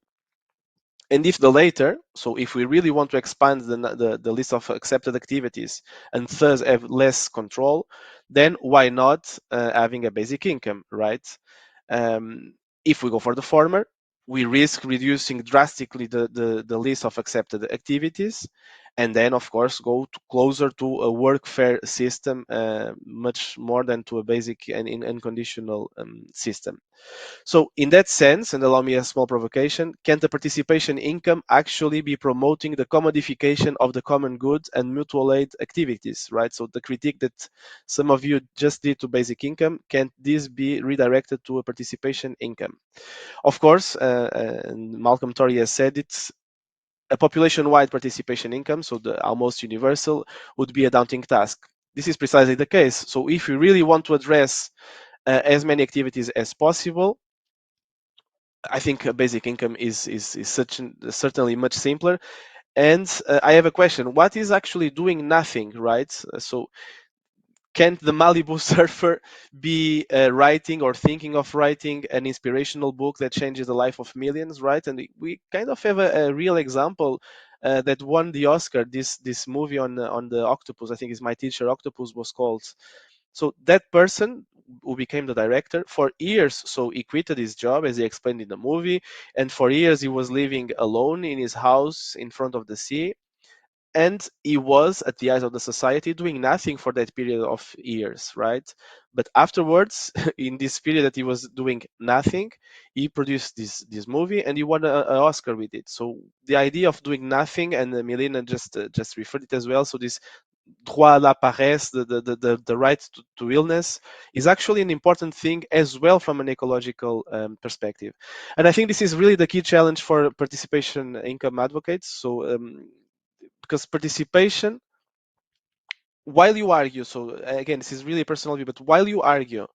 And if the latter, so if we really want to expand the list of accepted activities and thus have less control, then why not having a basic income, right? If we go for the former, we risk reducing drastically the list of accepted activities, and then of course go closer to a workfare system, much more than to a basic and unconditional system. So in that sense, and allow me a small provocation, can the participation income actually be promoting the commodification of the common good and mutual aid activities, right? So the critique that some of you just did to basic income, can this be redirected to a participation income? Of course, and Malcolm Torrey has said it, a population-wide participation income, so the almost universal, would be a daunting task. This is precisely the case. So if we really want to address as many activities as possible, I think a basic income is certainly much simpler. And I have a question: what is actually doing nothing, right? So can't the Malibu surfer be writing or thinking of writing an inspirational book that changes the life of millions, right? And we kind of have a real example that won the Oscar. This movie on the octopus, I think is My Teacher Octopus, was called. So that person who became the director for years, so he quitted his job, as he explained in the movie, and for years he was living alone in his house in front of the sea, and he was, at the eyes of the society, doing nothing for that period of years, right? But afterwards, in this period that he was doing nothing, he produced this movie and he won an Oscar with it. So the idea of doing nothing, and Milena just referred it as well, so this droit à la paresse, the right to illness, is actually an important thing as well from an ecological perspective. And I think this is really the key challenge for participation income advocates. So because participation, while you argue, so again, this is really a personal view, but while you argue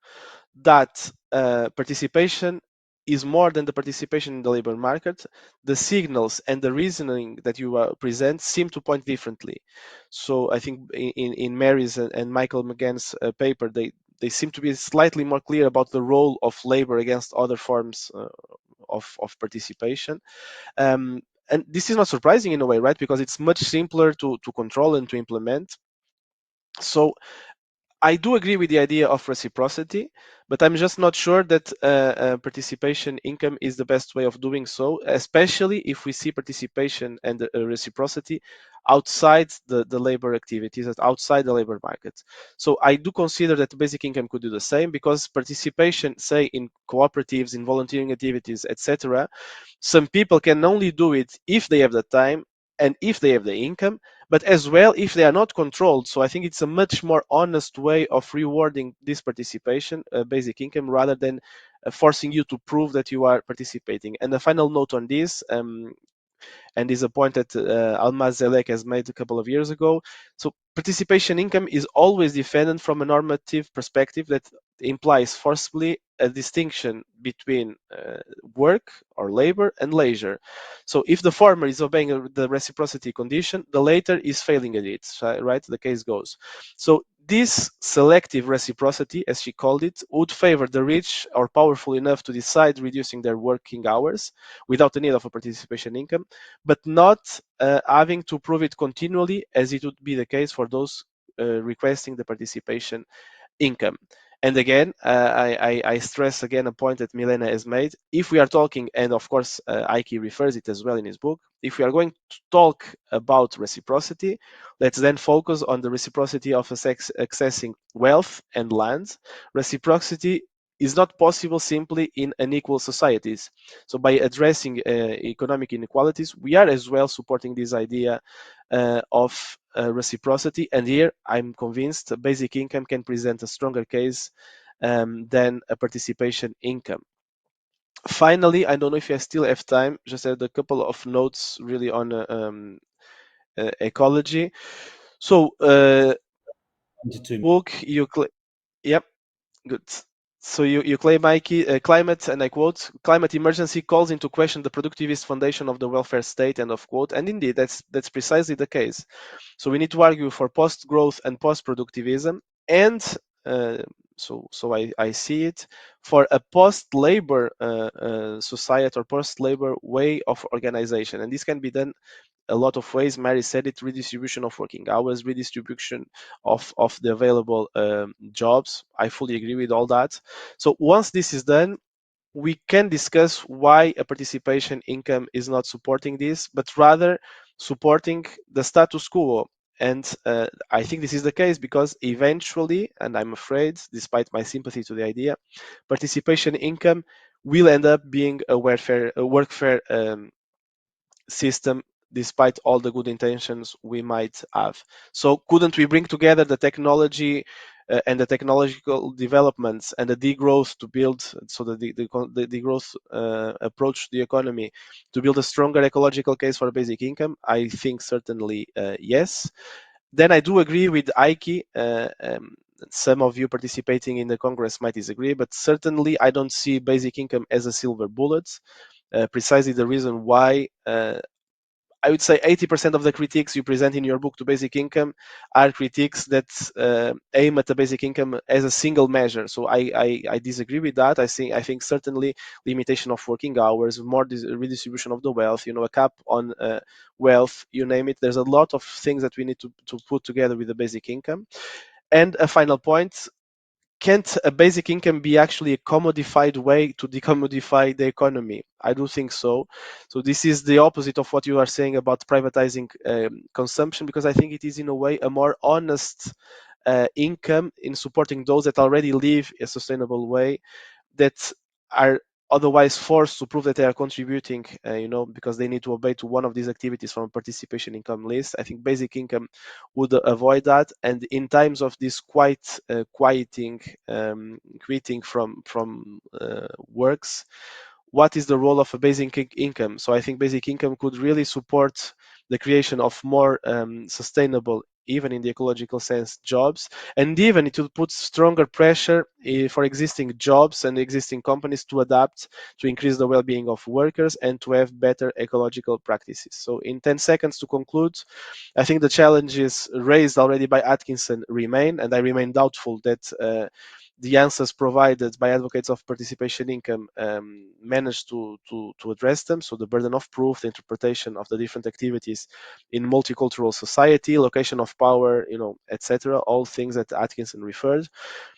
that participation is more than the participation in the labor market, the signals and the reasoning that you present seem to point differently. So I think in Mary's and Michael McGann's paper, they seem to be slightly more clear about the role of labor against other forms of participation. And this is not surprising in a way, right? Because it's much simpler to control and to implement. So I do agree with the idea of reciprocity, but I'm just not sure that participation income is the best way of doing so, especially if we see participation and reciprocity outside the labor activities, outside the labor market. So I do consider that basic income could do the same, because participation, say in cooperatives, in volunteering activities, etc., some people can only do it if they have the time and if they have the income, but as well if they are not controlled. So I think it's a much more honest way of rewarding this participation, basic income, rather than forcing you to prove that you are participating. And a final note on this, and is a point that Almaz Zelek has made a couple of years ago. So participation income is always defended from a normative perspective that implies forcibly a distinction between work or labor and leisure. So if the former is obeying the reciprocity condition, the latter is failing at it, right? The case goes. So this selective reciprocity, as she called it, would favor the rich or powerful enough to decide reducing their working hours without the need of a participation income, but not having to prove it continually, as it would be the case for those requesting the participation income. And again, I stress again a point that Milena has made. If we are talking, and of course Heikki refers it as well in his book, if we are going to talk about reciprocity, let's then focus on the reciprocity of accessing wealth and land. Reciprocity is not possible simply in unequal societies. So by addressing economic inequalities, we are as well supporting this idea of reciprocity. And here I'm convinced basic income can present a stronger case than a participation income. Finally, I don't know if I still have time, just add a couple of notes really on ecology. So book, yep. Good. So you claim, Heikki, climate, and I quote, climate emergency calls into question the productivist foundation of the welfare state, end of quote. And indeed, that's precisely the case. So we need to argue for post-growth and post-productivism, and so I see it for a post-labor society or post-labor way of organization, and this can be done a lot of ways. Mary said it: redistribution of working hours, redistribution of the available jobs. I fully agree with all that. So once this is done, we can discuss why a participation income is not supporting this, but rather supporting the status quo. And I think this is the case because eventually, and I'm afraid, despite my sympathy to the idea, participation income will end up being a workfare system, despite all the good intentions we might have. So couldn't we bring together the technology and the technological developments and the degrowth to build, so the degrowth approach to the economy, to build a stronger ecological case for a basic income? I think certainly yes. Then I do agree with Heikki. Some of you participating in the Congress might disagree, but certainly I don't see basic income as a silver bullet. Precisely the reason why I would say 80% of the critiques you present in your book to basic income are critiques that aim at the basic income as a single measure. So I disagree with that. I think certainly limitation of working hours, more redistribution of the wealth, a cap on wealth, you name it. There's a lot of things that we need to put together with the basic income. And a final point: can't a basic income be actually a commodified way to decommodify the economy? I do think so. So this is the opposite of what you are saying about privatizing consumption, because I think it is in a way a more honest income in supporting those that already live a sustainable way, that are otherwise forced to prove that they are contributing, because they need to obey to one of these activities from a participation income list. I think basic income would avoid that. And in times of this quieting from works, what is the role of a basic income? So I think basic income could really support the creation of more sustainable, even in the ecological sense, jobs, and even it will put stronger pressure for existing jobs and existing companies to adapt, to increase the well-being of workers and to have better ecological practices. So in 10 seconds to conclude, I think the challenges raised already by Atkinson remain, and I remain doubtful that the answers provided by advocates of participation income manage to address them. So the burden of proof, the interpretation of the different activities in multicultural society, location of power, etc., all things that Atkinson referred.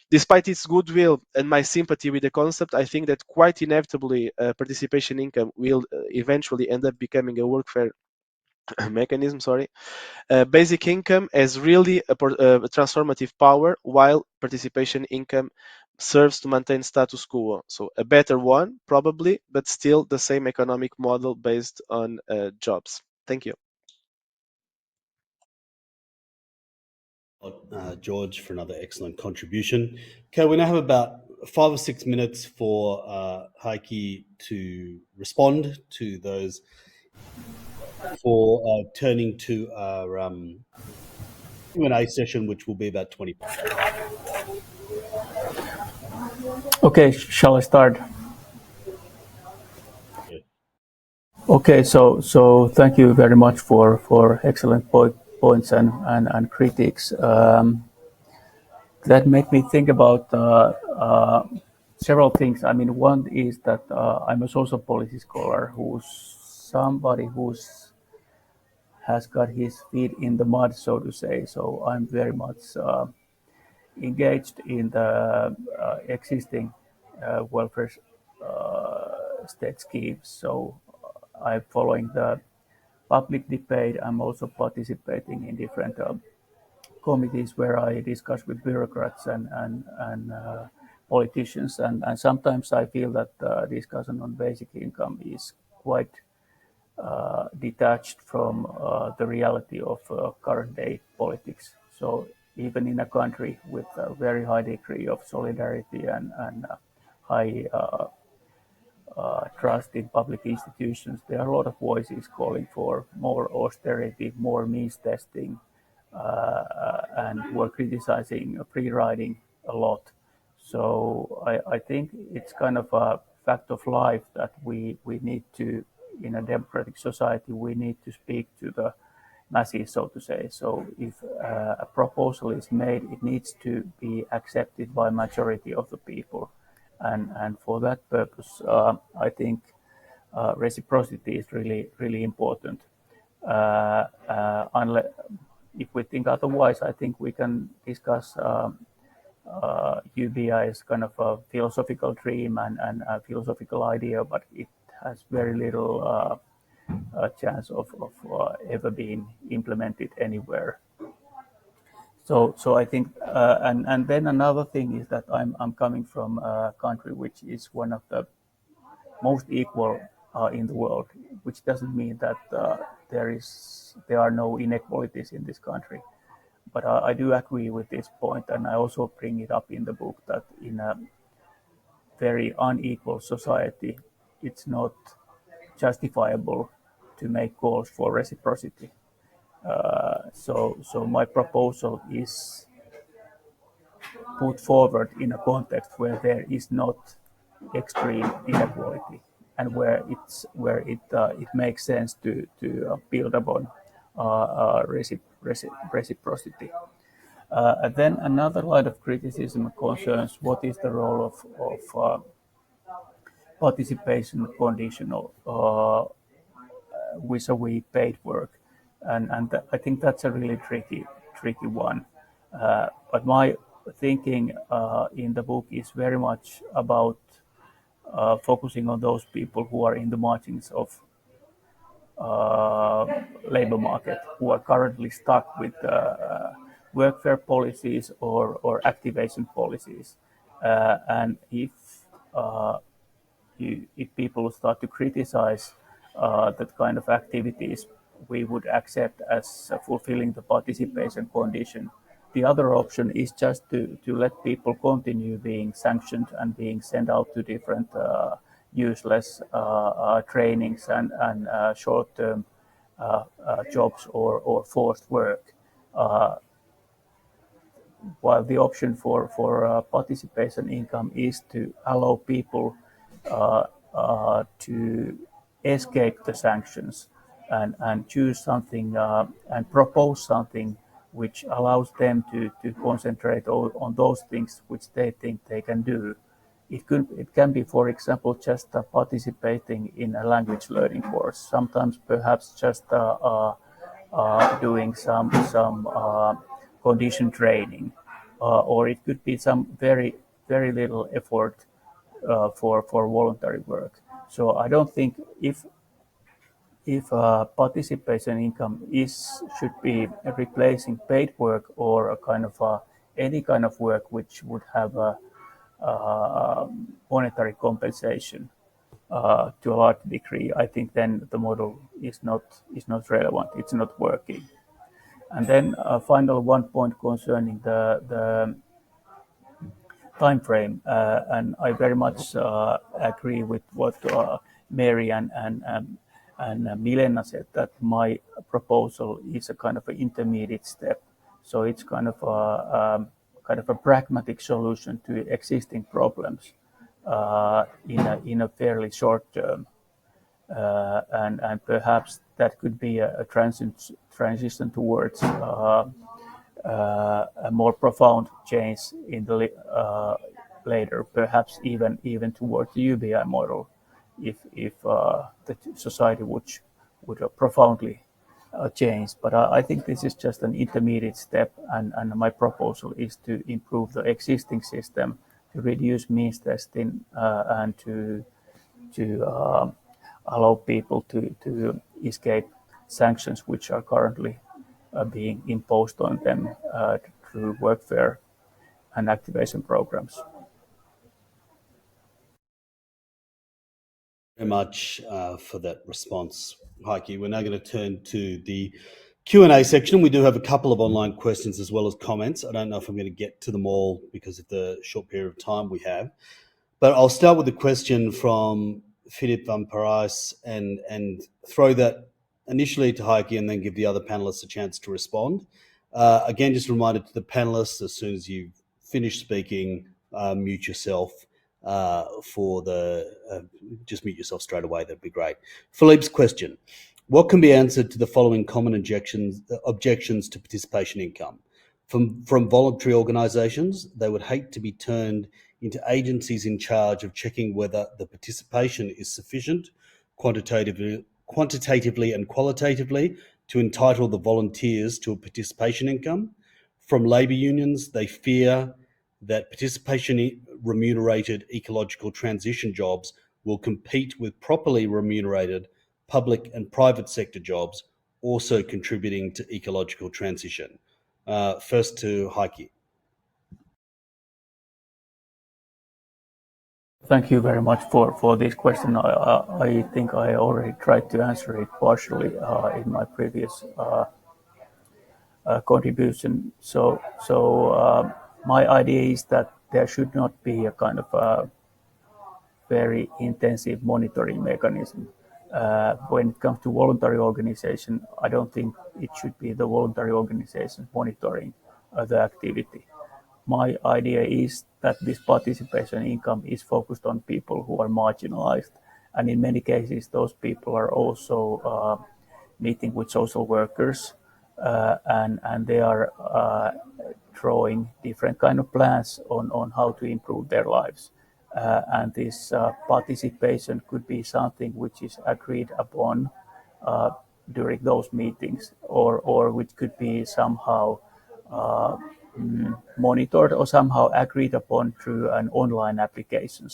Despite its goodwill and my sympathy with the concept, I think that quite inevitably participation income will eventually end up becoming a workfare mechanism. Basic income has really a transformative power, while participation income serves to maintain status quo. So a better one, probably, but still the same economic model based on jobs. Thank you. George, for another excellent contribution. Okay, we now have about 5 or 6 minutes for Heikki to respond to those, for turning to our Q&A session, which will be about 25 minutes. Okay, shall I start? Yeah. Okay, so thank you very much for excellent points and critiques. That made me think about several things. I mean, one is that I'm a social policy scholar who's somebody who's has got his feet in the mud, so to say. So I'm very much engaged in the existing welfare state schemes. So I'm following the public debate. I'm also participating in different committees where I discuss with bureaucrats and politicians. And sometimes I feel that discussion on basic income is quite detached from the reality of current day politics. So even in a country with a very high degree of solidarity and high trust in public institutions, there are a lot of voices calling for more austerity, more means testing, and who are criticizing free riding a lot. So I think it's kind of a fact of life that we need to, in a democratic society, we need to speak to the masses, so to say. So if a proposal is made, it needs to be accepted by majority of the people. And for that purpose, I think reciprocity is really important. Unless, if we think otherwise, I think we can discuss UBI is kind of a philosophical dream and a philosophical idea, but it has very little chance of ever being implemented anywhere. So I think, and then another thing is that I'm coming from a country which is one of the most equal in the world, which doesn't mean that there are no inequalities in this country. But I do agree with this point, and I also bring it up in the book that in a very unequal society, it's not justifiable to make calls for reciprocity. So my proposal is put forward in a context where there is not extreme inequality, and where it makes sense to build upon reciprocity. And then another line of criticism concerns what is the role of participation conditional vis-a-vis paid work, and I think that's a really tricky one. But my thinking in the book is very much about focusing on those people who are in the margins of labor market, who are currently stuck with workfare policies or activation policies. And if people start to criticize that kind of activities, we would accept as fulfilling the participation condition. The other option is just to let people continue being sanctioned and being sent out to different useless trainings and short-term jobs or forced work. While the option for participation income is to allow people to escape the sanctions and choose something and propose something which allows them to concentrate on those things which they think they can do. It can be, for example, just participating in a language learning course. Sometimes, perhaps, just doing some condition training, or it could be some very little effort for voluntary work. So I don't think if participation income should be replacing paid work or a kind of any kind of work which would have a monetary compensation to a large degree, I think then the model is not relevant. It's not working. And then final one point concerning the time frame, and I very much agree with what Mary and Milena said, that my proposal is a kind of an intermediate step. So it's kind of a pragmatic solution to existing problems in a fairly short term, and perhaps that could be a transition towards a more profound change in the later, perhaps even towards the UBI model, if the society would profoundly change. But I think this is just an intermediate step, and my proposal is to improve the existing system, to reduce means testing, and to allow people to escape sanctions which are currently being imposed on them through workfare and activation programs. Very much for that response, Heikki. We're now going to turn to the Q&A section. We do have a couple of online questions as well as comments. I don't know if I'm going to get to them all because of the short period of time we have, but I'll start with a question from Philip van Parijs and throw that initially to Heikki and then give the other panelists a chance to respond. Again, just a reminder to the panelists, as soon as you've finished speaking, mute yourself just mute yourself straight away. That'd be great. Philippe's question: what can be answered to the following common objections to participation income? From voluntary organisations, they would hate to be turned into agencies in charge of checking whether the participation is sufficient quantitatively and qualitatively to entitle the volunteers to a participation income. From labour unions, they fear that participation remunerated ecological transition jobs will compete with properly remunerated public and private sector jobs also contributing to ecological transition. First to Heikki. Thank you very much for this question. I think I already tried to answer it partially in my previous contribution. So my idea is that there should not be a kind of a very intensive monitoring mechanism. When it comes to voluntary organization, I don't think it should be the voluntary organization monitoring the activity. My idea is that this participation income is focused on people who are marginalized. And in many cases, those people are also meeting with social workers and they are drawing different kind of plans on how to improve their lives. And this participation could be something which is agreed upon during those meetings, or which could be somehow monitored or somehow agreed upon through an online application,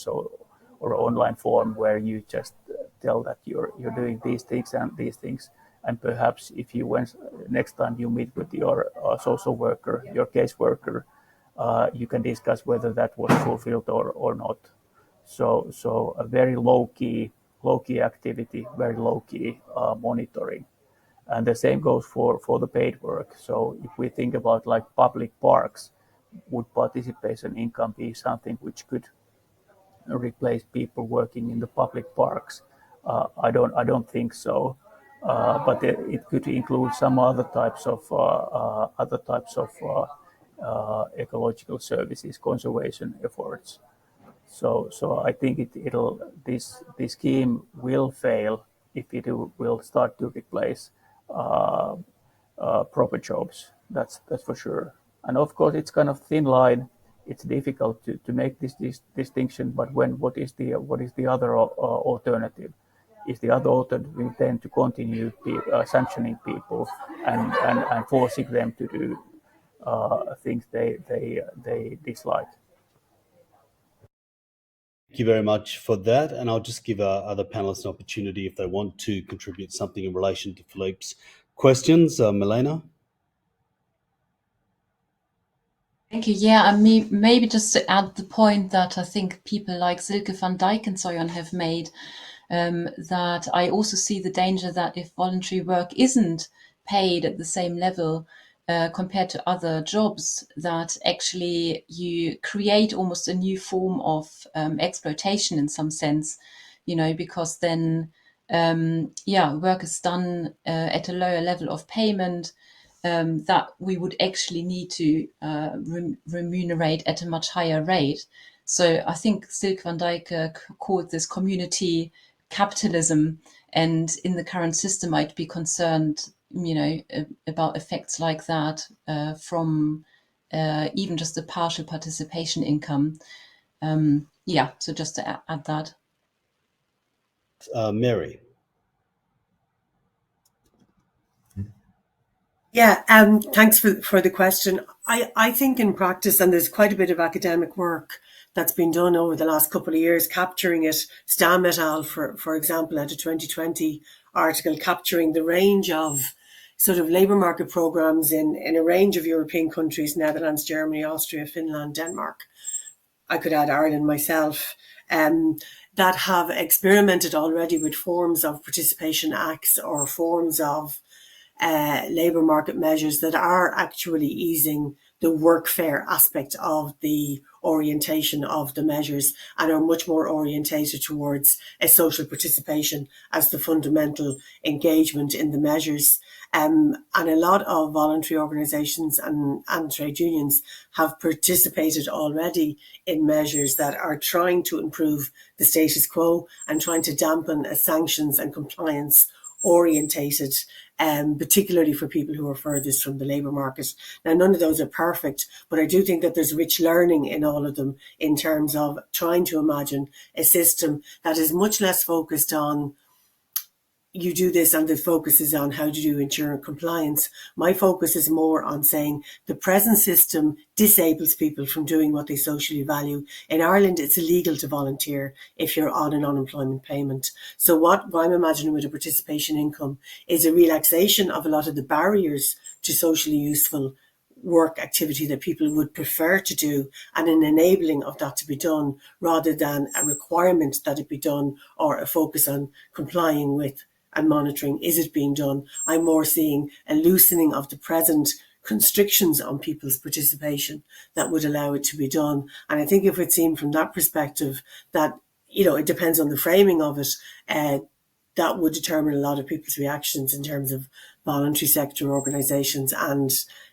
or online form where you just tell that you're doing these things and these things. And perhaps if you next time you meet with your social worker, your caseworker, you can discuss whether that was fulfilled or not. So a very low key activity, very low key monitoring, and the same goes for the paid work. So if we think about like public parks, would participation income be something which could replace people working in the public parks? I don't think so. But it could include some other types of ecological services, conservation efforts. So I think this scheme will fail if it will start to replace proper jobs. That's for sure. And of course, it's kind of thin line. It's difficult to make this distinction. But what is the other alternative? Is the other alternative then to continue sanctioning people and forcing them to do things they dislike? Thank you very much for that. And I'll just give other panelists an opportunity if they want to contribute something in relation to Philippe's questions. Milena? Thank you. Yeah, I mean, maybe just to add the point that I think people like Silke van Dijk and so on have made, that I also see the danger that if voluntary work isn't paid at the same level compared to other jobs, that actually you create almost a new form of exploitation in some sense, because then, work is done at a lower level of payment that we would actually need to remunerate at a much higher rate. So I think Silke van Dijk called this community capitalism, and in the current system I'd be concerned about effects like that from even just a partial participation income. So just to add that. Mary? Yeah, thanks for the question. I think in practice, and there's quite a bit of academic work that's been done over the last couple of years, capturing it. Stam et al., for example, had a 2020 article capturing the range of sort of labour market programmes in a range of European countries, Netherlands, Germany, Austria, Finland, Denmark. I could add Ireland myself, that have experimented already with forms of participation acts or forms of labour market measures that are actually easing the workfare aspect of the orientation of the measures and are much more orientated towards a social participation as the fundamental engagement in the measures. And a lot of voluntary organisations and trade unions have participated already in measures that are trying to improve the status quo and trying to dampen a sanctions and compliance orientated, particularly for people who are furthest from the labour market. Now, none of those are perfect, but I do think that there's rich learning in all of them in terms of trying to imagine a system that is much less focused on you do this and the focus is on how do you ensure compliance. My focus is more on saying the present system disables people from doing what they socially value. In Ireland, it's illegal to volunteer if you're on an unemployment payment. So what I'm imagining with a participation income is a relaxation of a lot of the barriers to socially useful work activity that people would prefer to do, and an enabling of that to be done rather than a requirement that it be done or a focus on complying with and monitoring, is it being done? I'm more seeing a loosening of the present constrictions on people's participation that would allow it to be done. And I think if it's seen from that perspective, that, you know, it depends on the framing of it, that would determine a lot of people's reactions in terms of voluntary sector organisations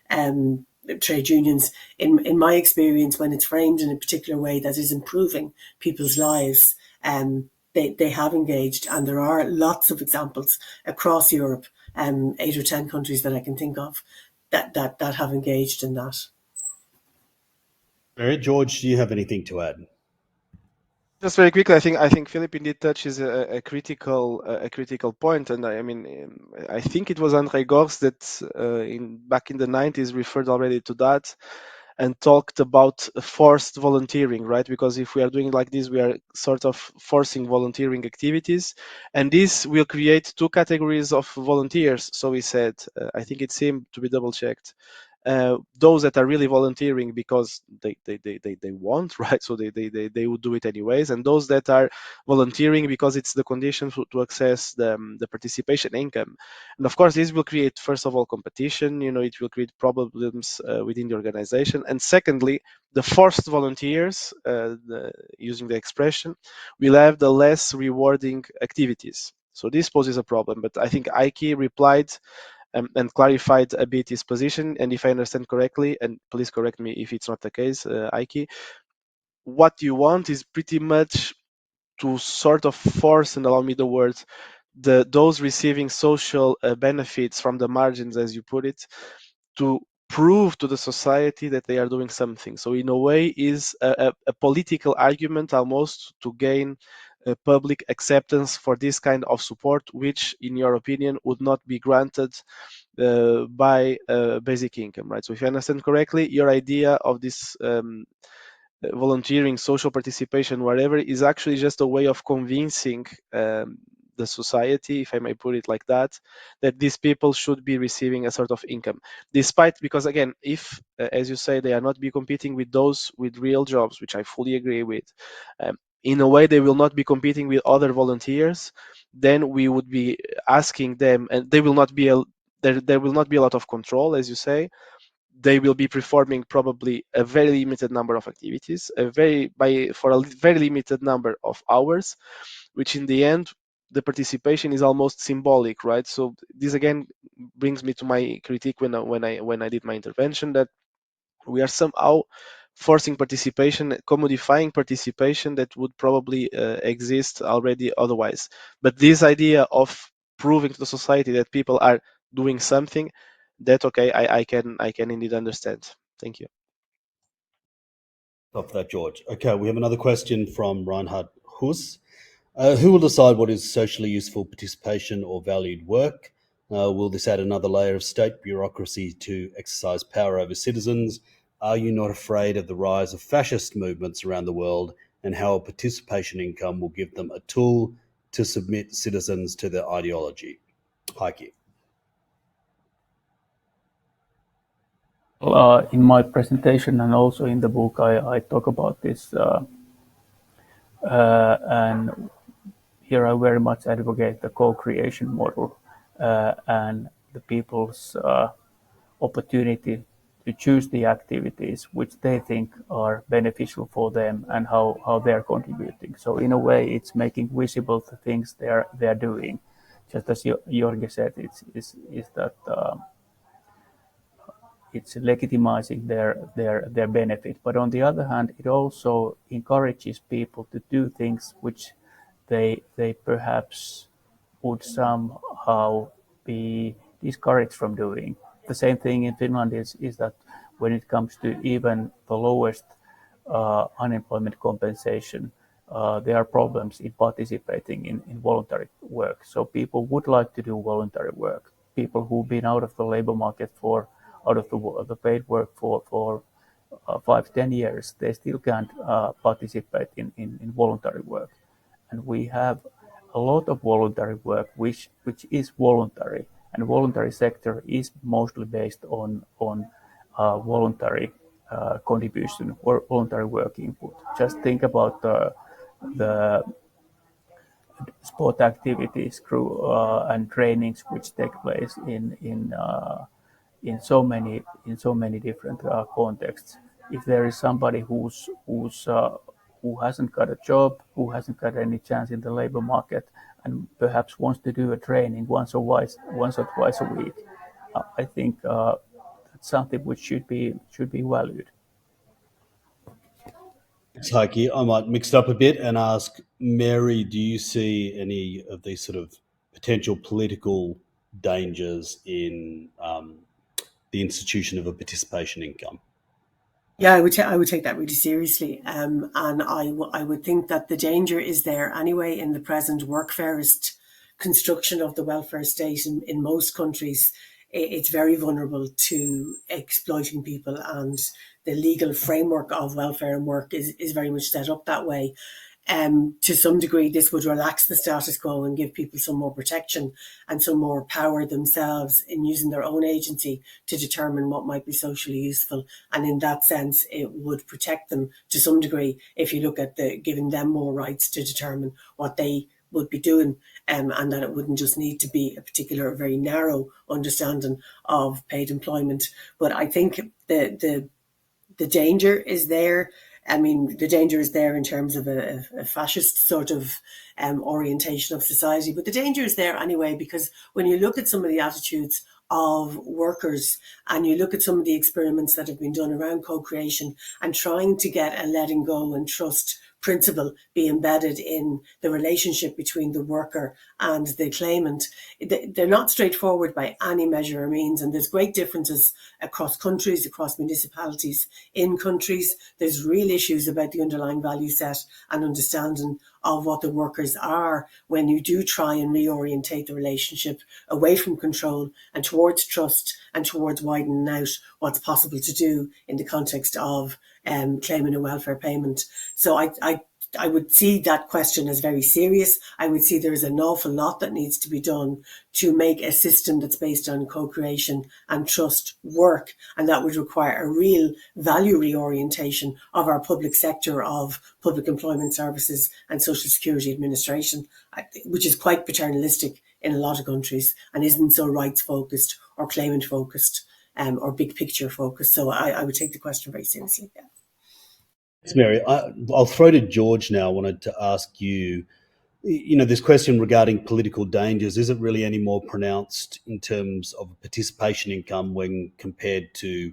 and trade unions. In my experience, when it's framed in a particular way that is improving people's lives, they have engaged, and there are lots of examples across Europe, 8 or 10 countries that I can think of that have engaged in that. All right, George, do you have anything to add? Just very quickly, I think Philip indeed touches a critical point, and I mean, I think it was André Gors that back in the 90s referred already to that and talked about forced volunteering, right? Because if we are doing like this, we are sort of forcing volunteering activities, and this will create two categories of volunteers. So he said, I think it seemed to be double checked. Those that are really volunteering because they want, right? So they would do it anyways, and those that are volunteering because it's the condition to access the participation income. And of course, this will create, first of all, competition. You know, it will create problems within the organization, and secondly, the forced volunteers, using the expression, will have the less rewarding activities. So this poses a problem. But I think Heikki replied and clarified a bit his position. And if I understand correctly, and please correct me if it's not the case, Heikki, what you want is pretty much to sort of force, and allow me the word, those receiving social benefits from the margins, as you put it, to prove to the society that they are doing something. So in a way is a political argument almost to gain public acceptance for this kind of support, which in your opinion would not be granted by basic income, right? So if I understand correctly, your idea of this volunteering, social participation, whatever, is actually just a way of convincing the society, if I may put it like that these people should be receiving a sort of income, despite, because again, if, as you say, they are not be competing with those with real jobs, which I fully agree with, in a way they will not be competing with other volunteers, then we would be asking them, and they will not be there will not be a lot of control, as you say. They will be performing probably a very limited number of activities, for a very limited number of hours, which in the end, the participation is almost symbolic, right? So this again brings me to my critique when I did my intervention, that we are somehow forcing participation, commodifying participation that would probably exist already otherwise. But this idea of proving to the society that people are doing something, that okay, I can indeed understand. Thank you. Stop that, George. Okay, we have another question from Reinhard Huss. Who will decide what is socially useful participation or valued work? Will this add another layer of state bureaucracy to exercise power over citizens? Are you not afraid of the rise of fascist movements around the world and how a participation income will give them a tool to submit citizens to their ideology? Heikki. In my presentation and also in the book, I talk about this, and here I very much advocate the co-creation model and the people's opportunity choose the activities which they think are beneficial for them and how they're contributing. So in a way, it's making visible the things they're doing. Just as Jorge said, is that it's legitimizing their benefit. But on the other hand, it also encourages people to do things which they perhaps would somehow be discouraged from doing. The same thing in Finland is that when it comes to even the lowest unemployment compensation, there are problems in participating in voluntary work. So people would like to do voluntary work. People who've been out of the labor market out of the paid work for 5-10 years, they still can't participate in voluntary work. And we have a lot of voluntary work which is voluntary, and the voluntary sector is mostly based on voluntary contribution or voluntary work input. Just think about the sport activities and trainings which take place in so many different contexts. If there is somebody who hasn't got a job, who hasn't got any chance in the labor market, and perhaps wants to do a training once or twice a week, I think that's something which should be valued. Thanks, Heikki. I might mix it up a bit and ask Mary, do you see any of these sort of potential political dangers in the institution of a participation income? Yeah, I would take that really seriously, and I would think that the danger is there anyway in the present workfarist construction of the welfare state in most countries. It's very vulnerable to exploiting people, and the legal framework of welfare and work is very much set up that way. To some degree, this would relax the status quo and give people some more protection and some more power themselves in using their own agency to determine what might be socially useful. And in that sense, it would protect them to some degree if you look at giving them more rights to determine what they would be doing, and that it wouldn't just need to be a particular very narrow understanding of paid employment. But I think the danger is there. I mean, the danger is there in terms of a fascist sort of orientation of society. But the danger is there anyway, because when you look at some of the attitudes of workers and you look at some of the experiments that have been done around co-creation and trying to get a letting go and trust principle be embedded in the relationship between the worker and the claimant, they're not straightforward by any measure or means. And there's great differences across countries, across municipalities, in countries. There's real issues about the underlying value set and understanding of what the workers are when you do try and reorientate the relationship away from control and towards trust and towards widening out what's possible to do in the context of claiming a welfare payment. So I would see that question as very serious. I would see there's an awful lot that needs to be done to make a system that's based on co-creation and trust work. And that would require a real value reorientation of our public sector of public employment services and social security administration, which is quite paternalistic in a lot of countries and isn't so rights focused or claimant focused or big picture focused. So I would take the question very seriously. Yeah. Thanks, Mary. I'll throw to George now. I wanted to ask you, this question regarding political dangers, is it really any more pronounced in terms of participation income when compared to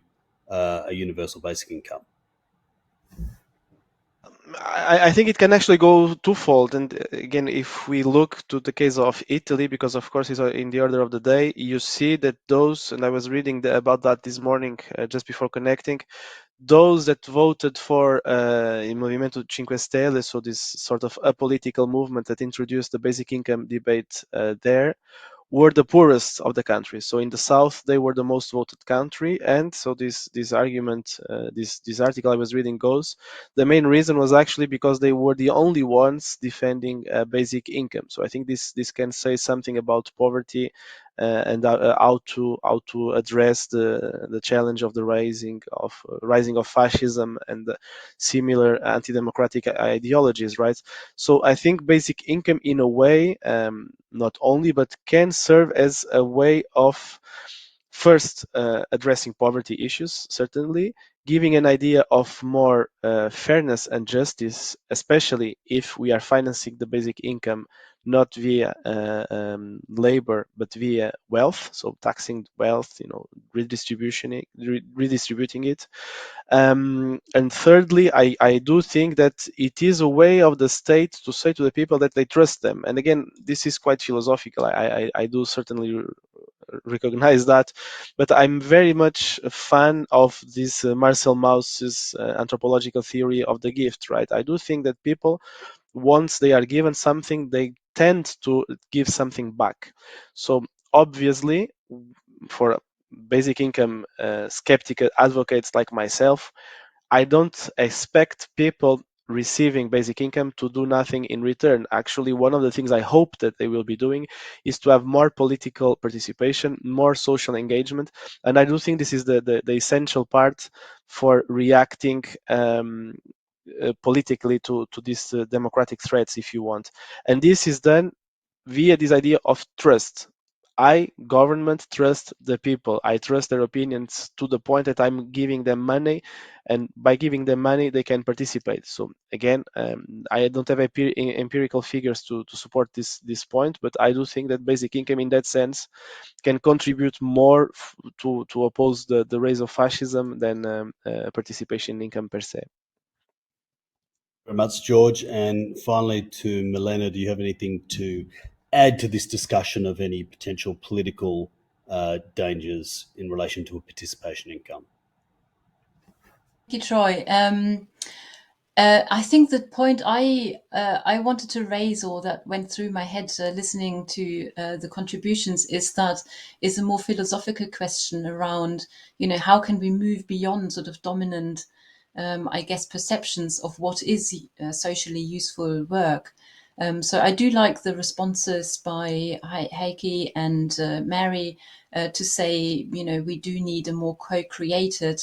a universal basic income? I think it can actually go twofold. And again, if we look to the case of Italy, because of course it's in the order of the day, you see that those, and I was reading about that this morning just before connecting, those that voted for Il Movimento 5 Stelle, so this sort of apolitical movement that introduced the basic income debate there, were the poorest of the country. So in the south, they were the most voted country. And so this argument, this article I was reading goes, the main reason was actually because they were the only ones defending basic income. So I think this can say something about poverty and how to address the challenge of the rising of fascism and similar anti-democratic ideologies, right? So I think basic income, in a way, not only but can serve as a way of first, addressing poverty issues, certainly, giving an idea of more fairness and justice, especially if we are financing the basic income not via labor but via wealth, so taxing wealth, redistributing it. And thirdly, I do think that it is a way of the state to say to the people that they trust them. And again, this is quite philosophical. I do certainly recognize that, but I'm very much a fan of this Marcel Mauss's anthropological theory of the gift, right? I do think that people, once they are given something, they tend to give something back. So obviously, for basic income skeptical advocates like myself, I don't expect people receiving basic income to do nothing in return. Actually, one of the things I hope that they will be doing is to have more political participation, more social engagement. And I do think this is the essential part for reacting politically to these democratic threats, if you want. And this is done via this idea of trust. I, government, trust the people. I trust their opinions to the point that I'm giving them money, and by giving them money, they can participate. So again, I don't have empirical figures to support this point, but I do think that basic income, in that sense, can contribute more to oppose the rise of fascism than participation income per se. Very much, George. And finally, to Milena, do you have anything to add to this discussion of any potential political dangers in relation to a participation income? Thank you, Troy. I think the point I wanted to raise, or that went through my head listening to the contributions, is a more philosophical question around, how can we move beyond sort of dominant, I guess, perceptions of what is socially useful work. So I do like the responses by Heikki and Mary to say, we do need a more co-created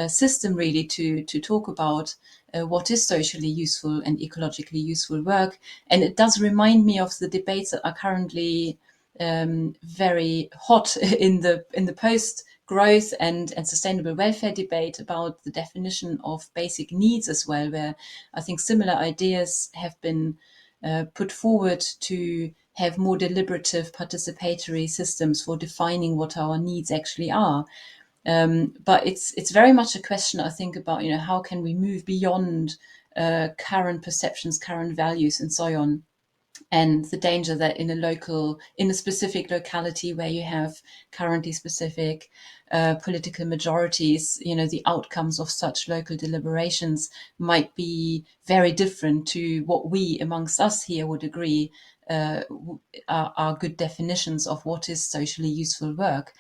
system, really, to talk about what is socially useful and ecologically useful work. And it does remind me of the debates that are currently very hot in the post-growth and sustainable welfare debate about the definition of basic needs as well, where I think similar ideas have been put forward to have more deliberative participatory systems for defining what our needs actually are. But it's very much a question, I think, about how can we move beyond current perceptions, current values, and so on. And the danger that in a specific locality where you have currently specific political majorities, the outcomes of such local deliberations might be very different to what we amongst us here would agree are good definitions of what is socially useful work.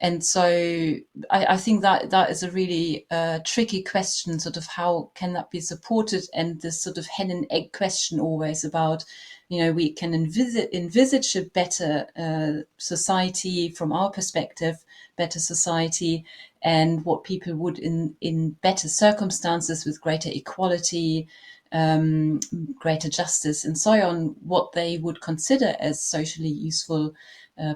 And so I think that is a really tricky question, sort of how can that be supported, and this sort of hen and egg question always about, we can envisage a better society from our perspective, better society, and what people would in better circumstances with greater equality, greater justice, and so on, what they would consider as socially useful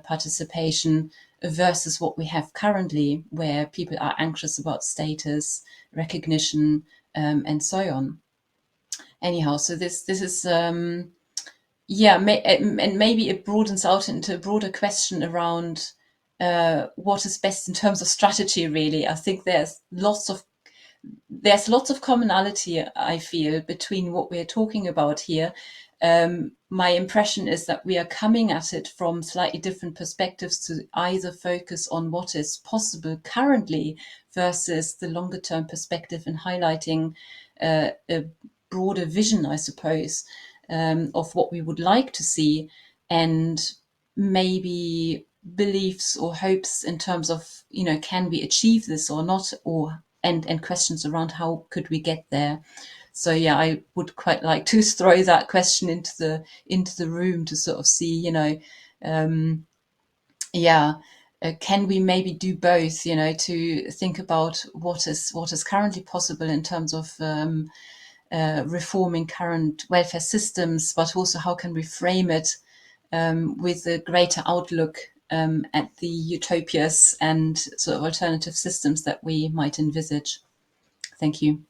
participation versus what we have currently, where people are anxious about status, recognition, and so on. Anyhow, so this is and maybe it broadens out into a broader question around what is best in terms of strategy. Really, I think there's lots of commonality, I feel, between what we're talking about here. My impression is that we are coming at it from slightly different perspectives, to either focus on what is possible currently versus the longer term perspective, and highlighting a broader vision, I suppose, of what we would like to see, and maybe beliefs or hopes in terms of, can we achieve this or not, and questions around how could we get there. So yeah, I would quite like to throw that question into the room to sort of see, can we maybe do both? To think about what is currently possible in terms of reforming current welfare systems, but also how can we frame it with a greater outlook at the utopias and sort of alternative systems that we might envisage. Thank you.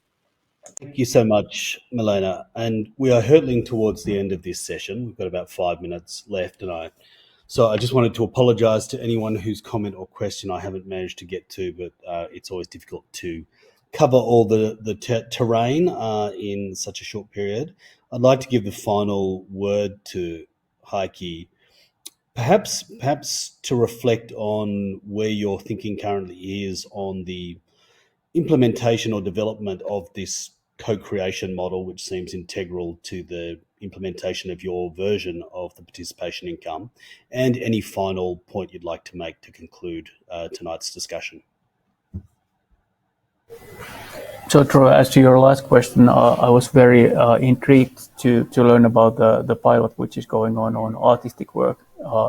Thank you so much, Milena. And we are hurtling towards the end of this session. We've got about 5 minutes left, so I just wanted to apologise to anyone whose comment or question I haven't managed to get to, but it's always difficult to cover all the terrain in such a short period. I'd like to give the final word to Heikki, perhaps to reflect on where your thinking currently is on the implementation or development of this co-creation model, which seems integral to the implementation of your version of the participation income, and any final point you'd like to make to conclude tonight's discussion. So, Troy, as to your last question, I was very intrigued to learn about the pilot which is going on artistic work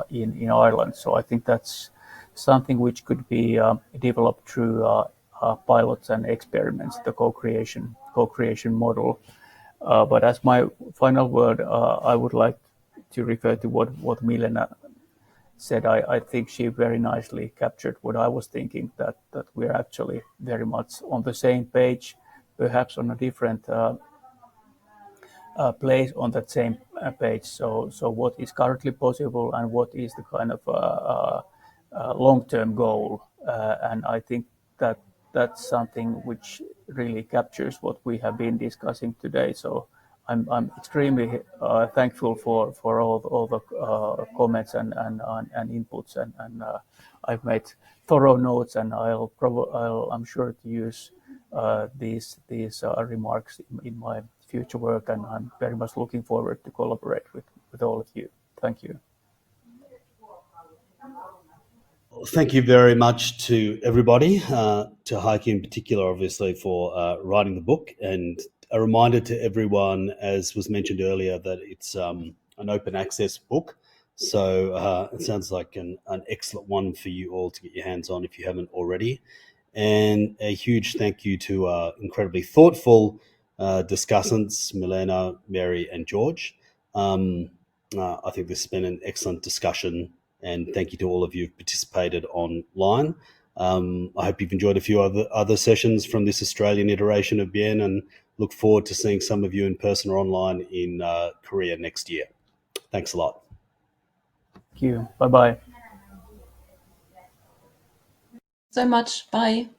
in Ireland. So I think that's something which could be developed through pilots and experiments, the co-creation model. But as my final word, I would like to refer to what Milena said. I think she very nicely captured what I was thinking, that we're actually very much on the same page, perhaps on a different place on that same page. So what is currently possible and what is the kind of long-term goal? And I think that's something which really captures what we have been discussing today. So I'm extremely thankful for all the comments and inputs, and I've made thorough notes, and I'm sure to use these remarks in my future work, and I'm very much looking forward to collaborate with all of you. Thank you. Thank you very much to everybody, to Heikki in particular, obviously, for writing the book, and a reminder to everyone, as was mentioned earlier, that it's an open access book. So it sounds like an excellent one for you all to get your hands on if you haven't already. And a huge thank you to incredibly thoughtful discussants, Milena, Mary, and George. I think this has been an excellent discussion, and thank you to all of you who've participated online. I hope you've enjoyed a few other sessions from this Australian iteration of Bien, and look forward to seeing some of you in person or online in Korea next year. Thanks a lot. Thank you. Bye-bye. So much. Bye.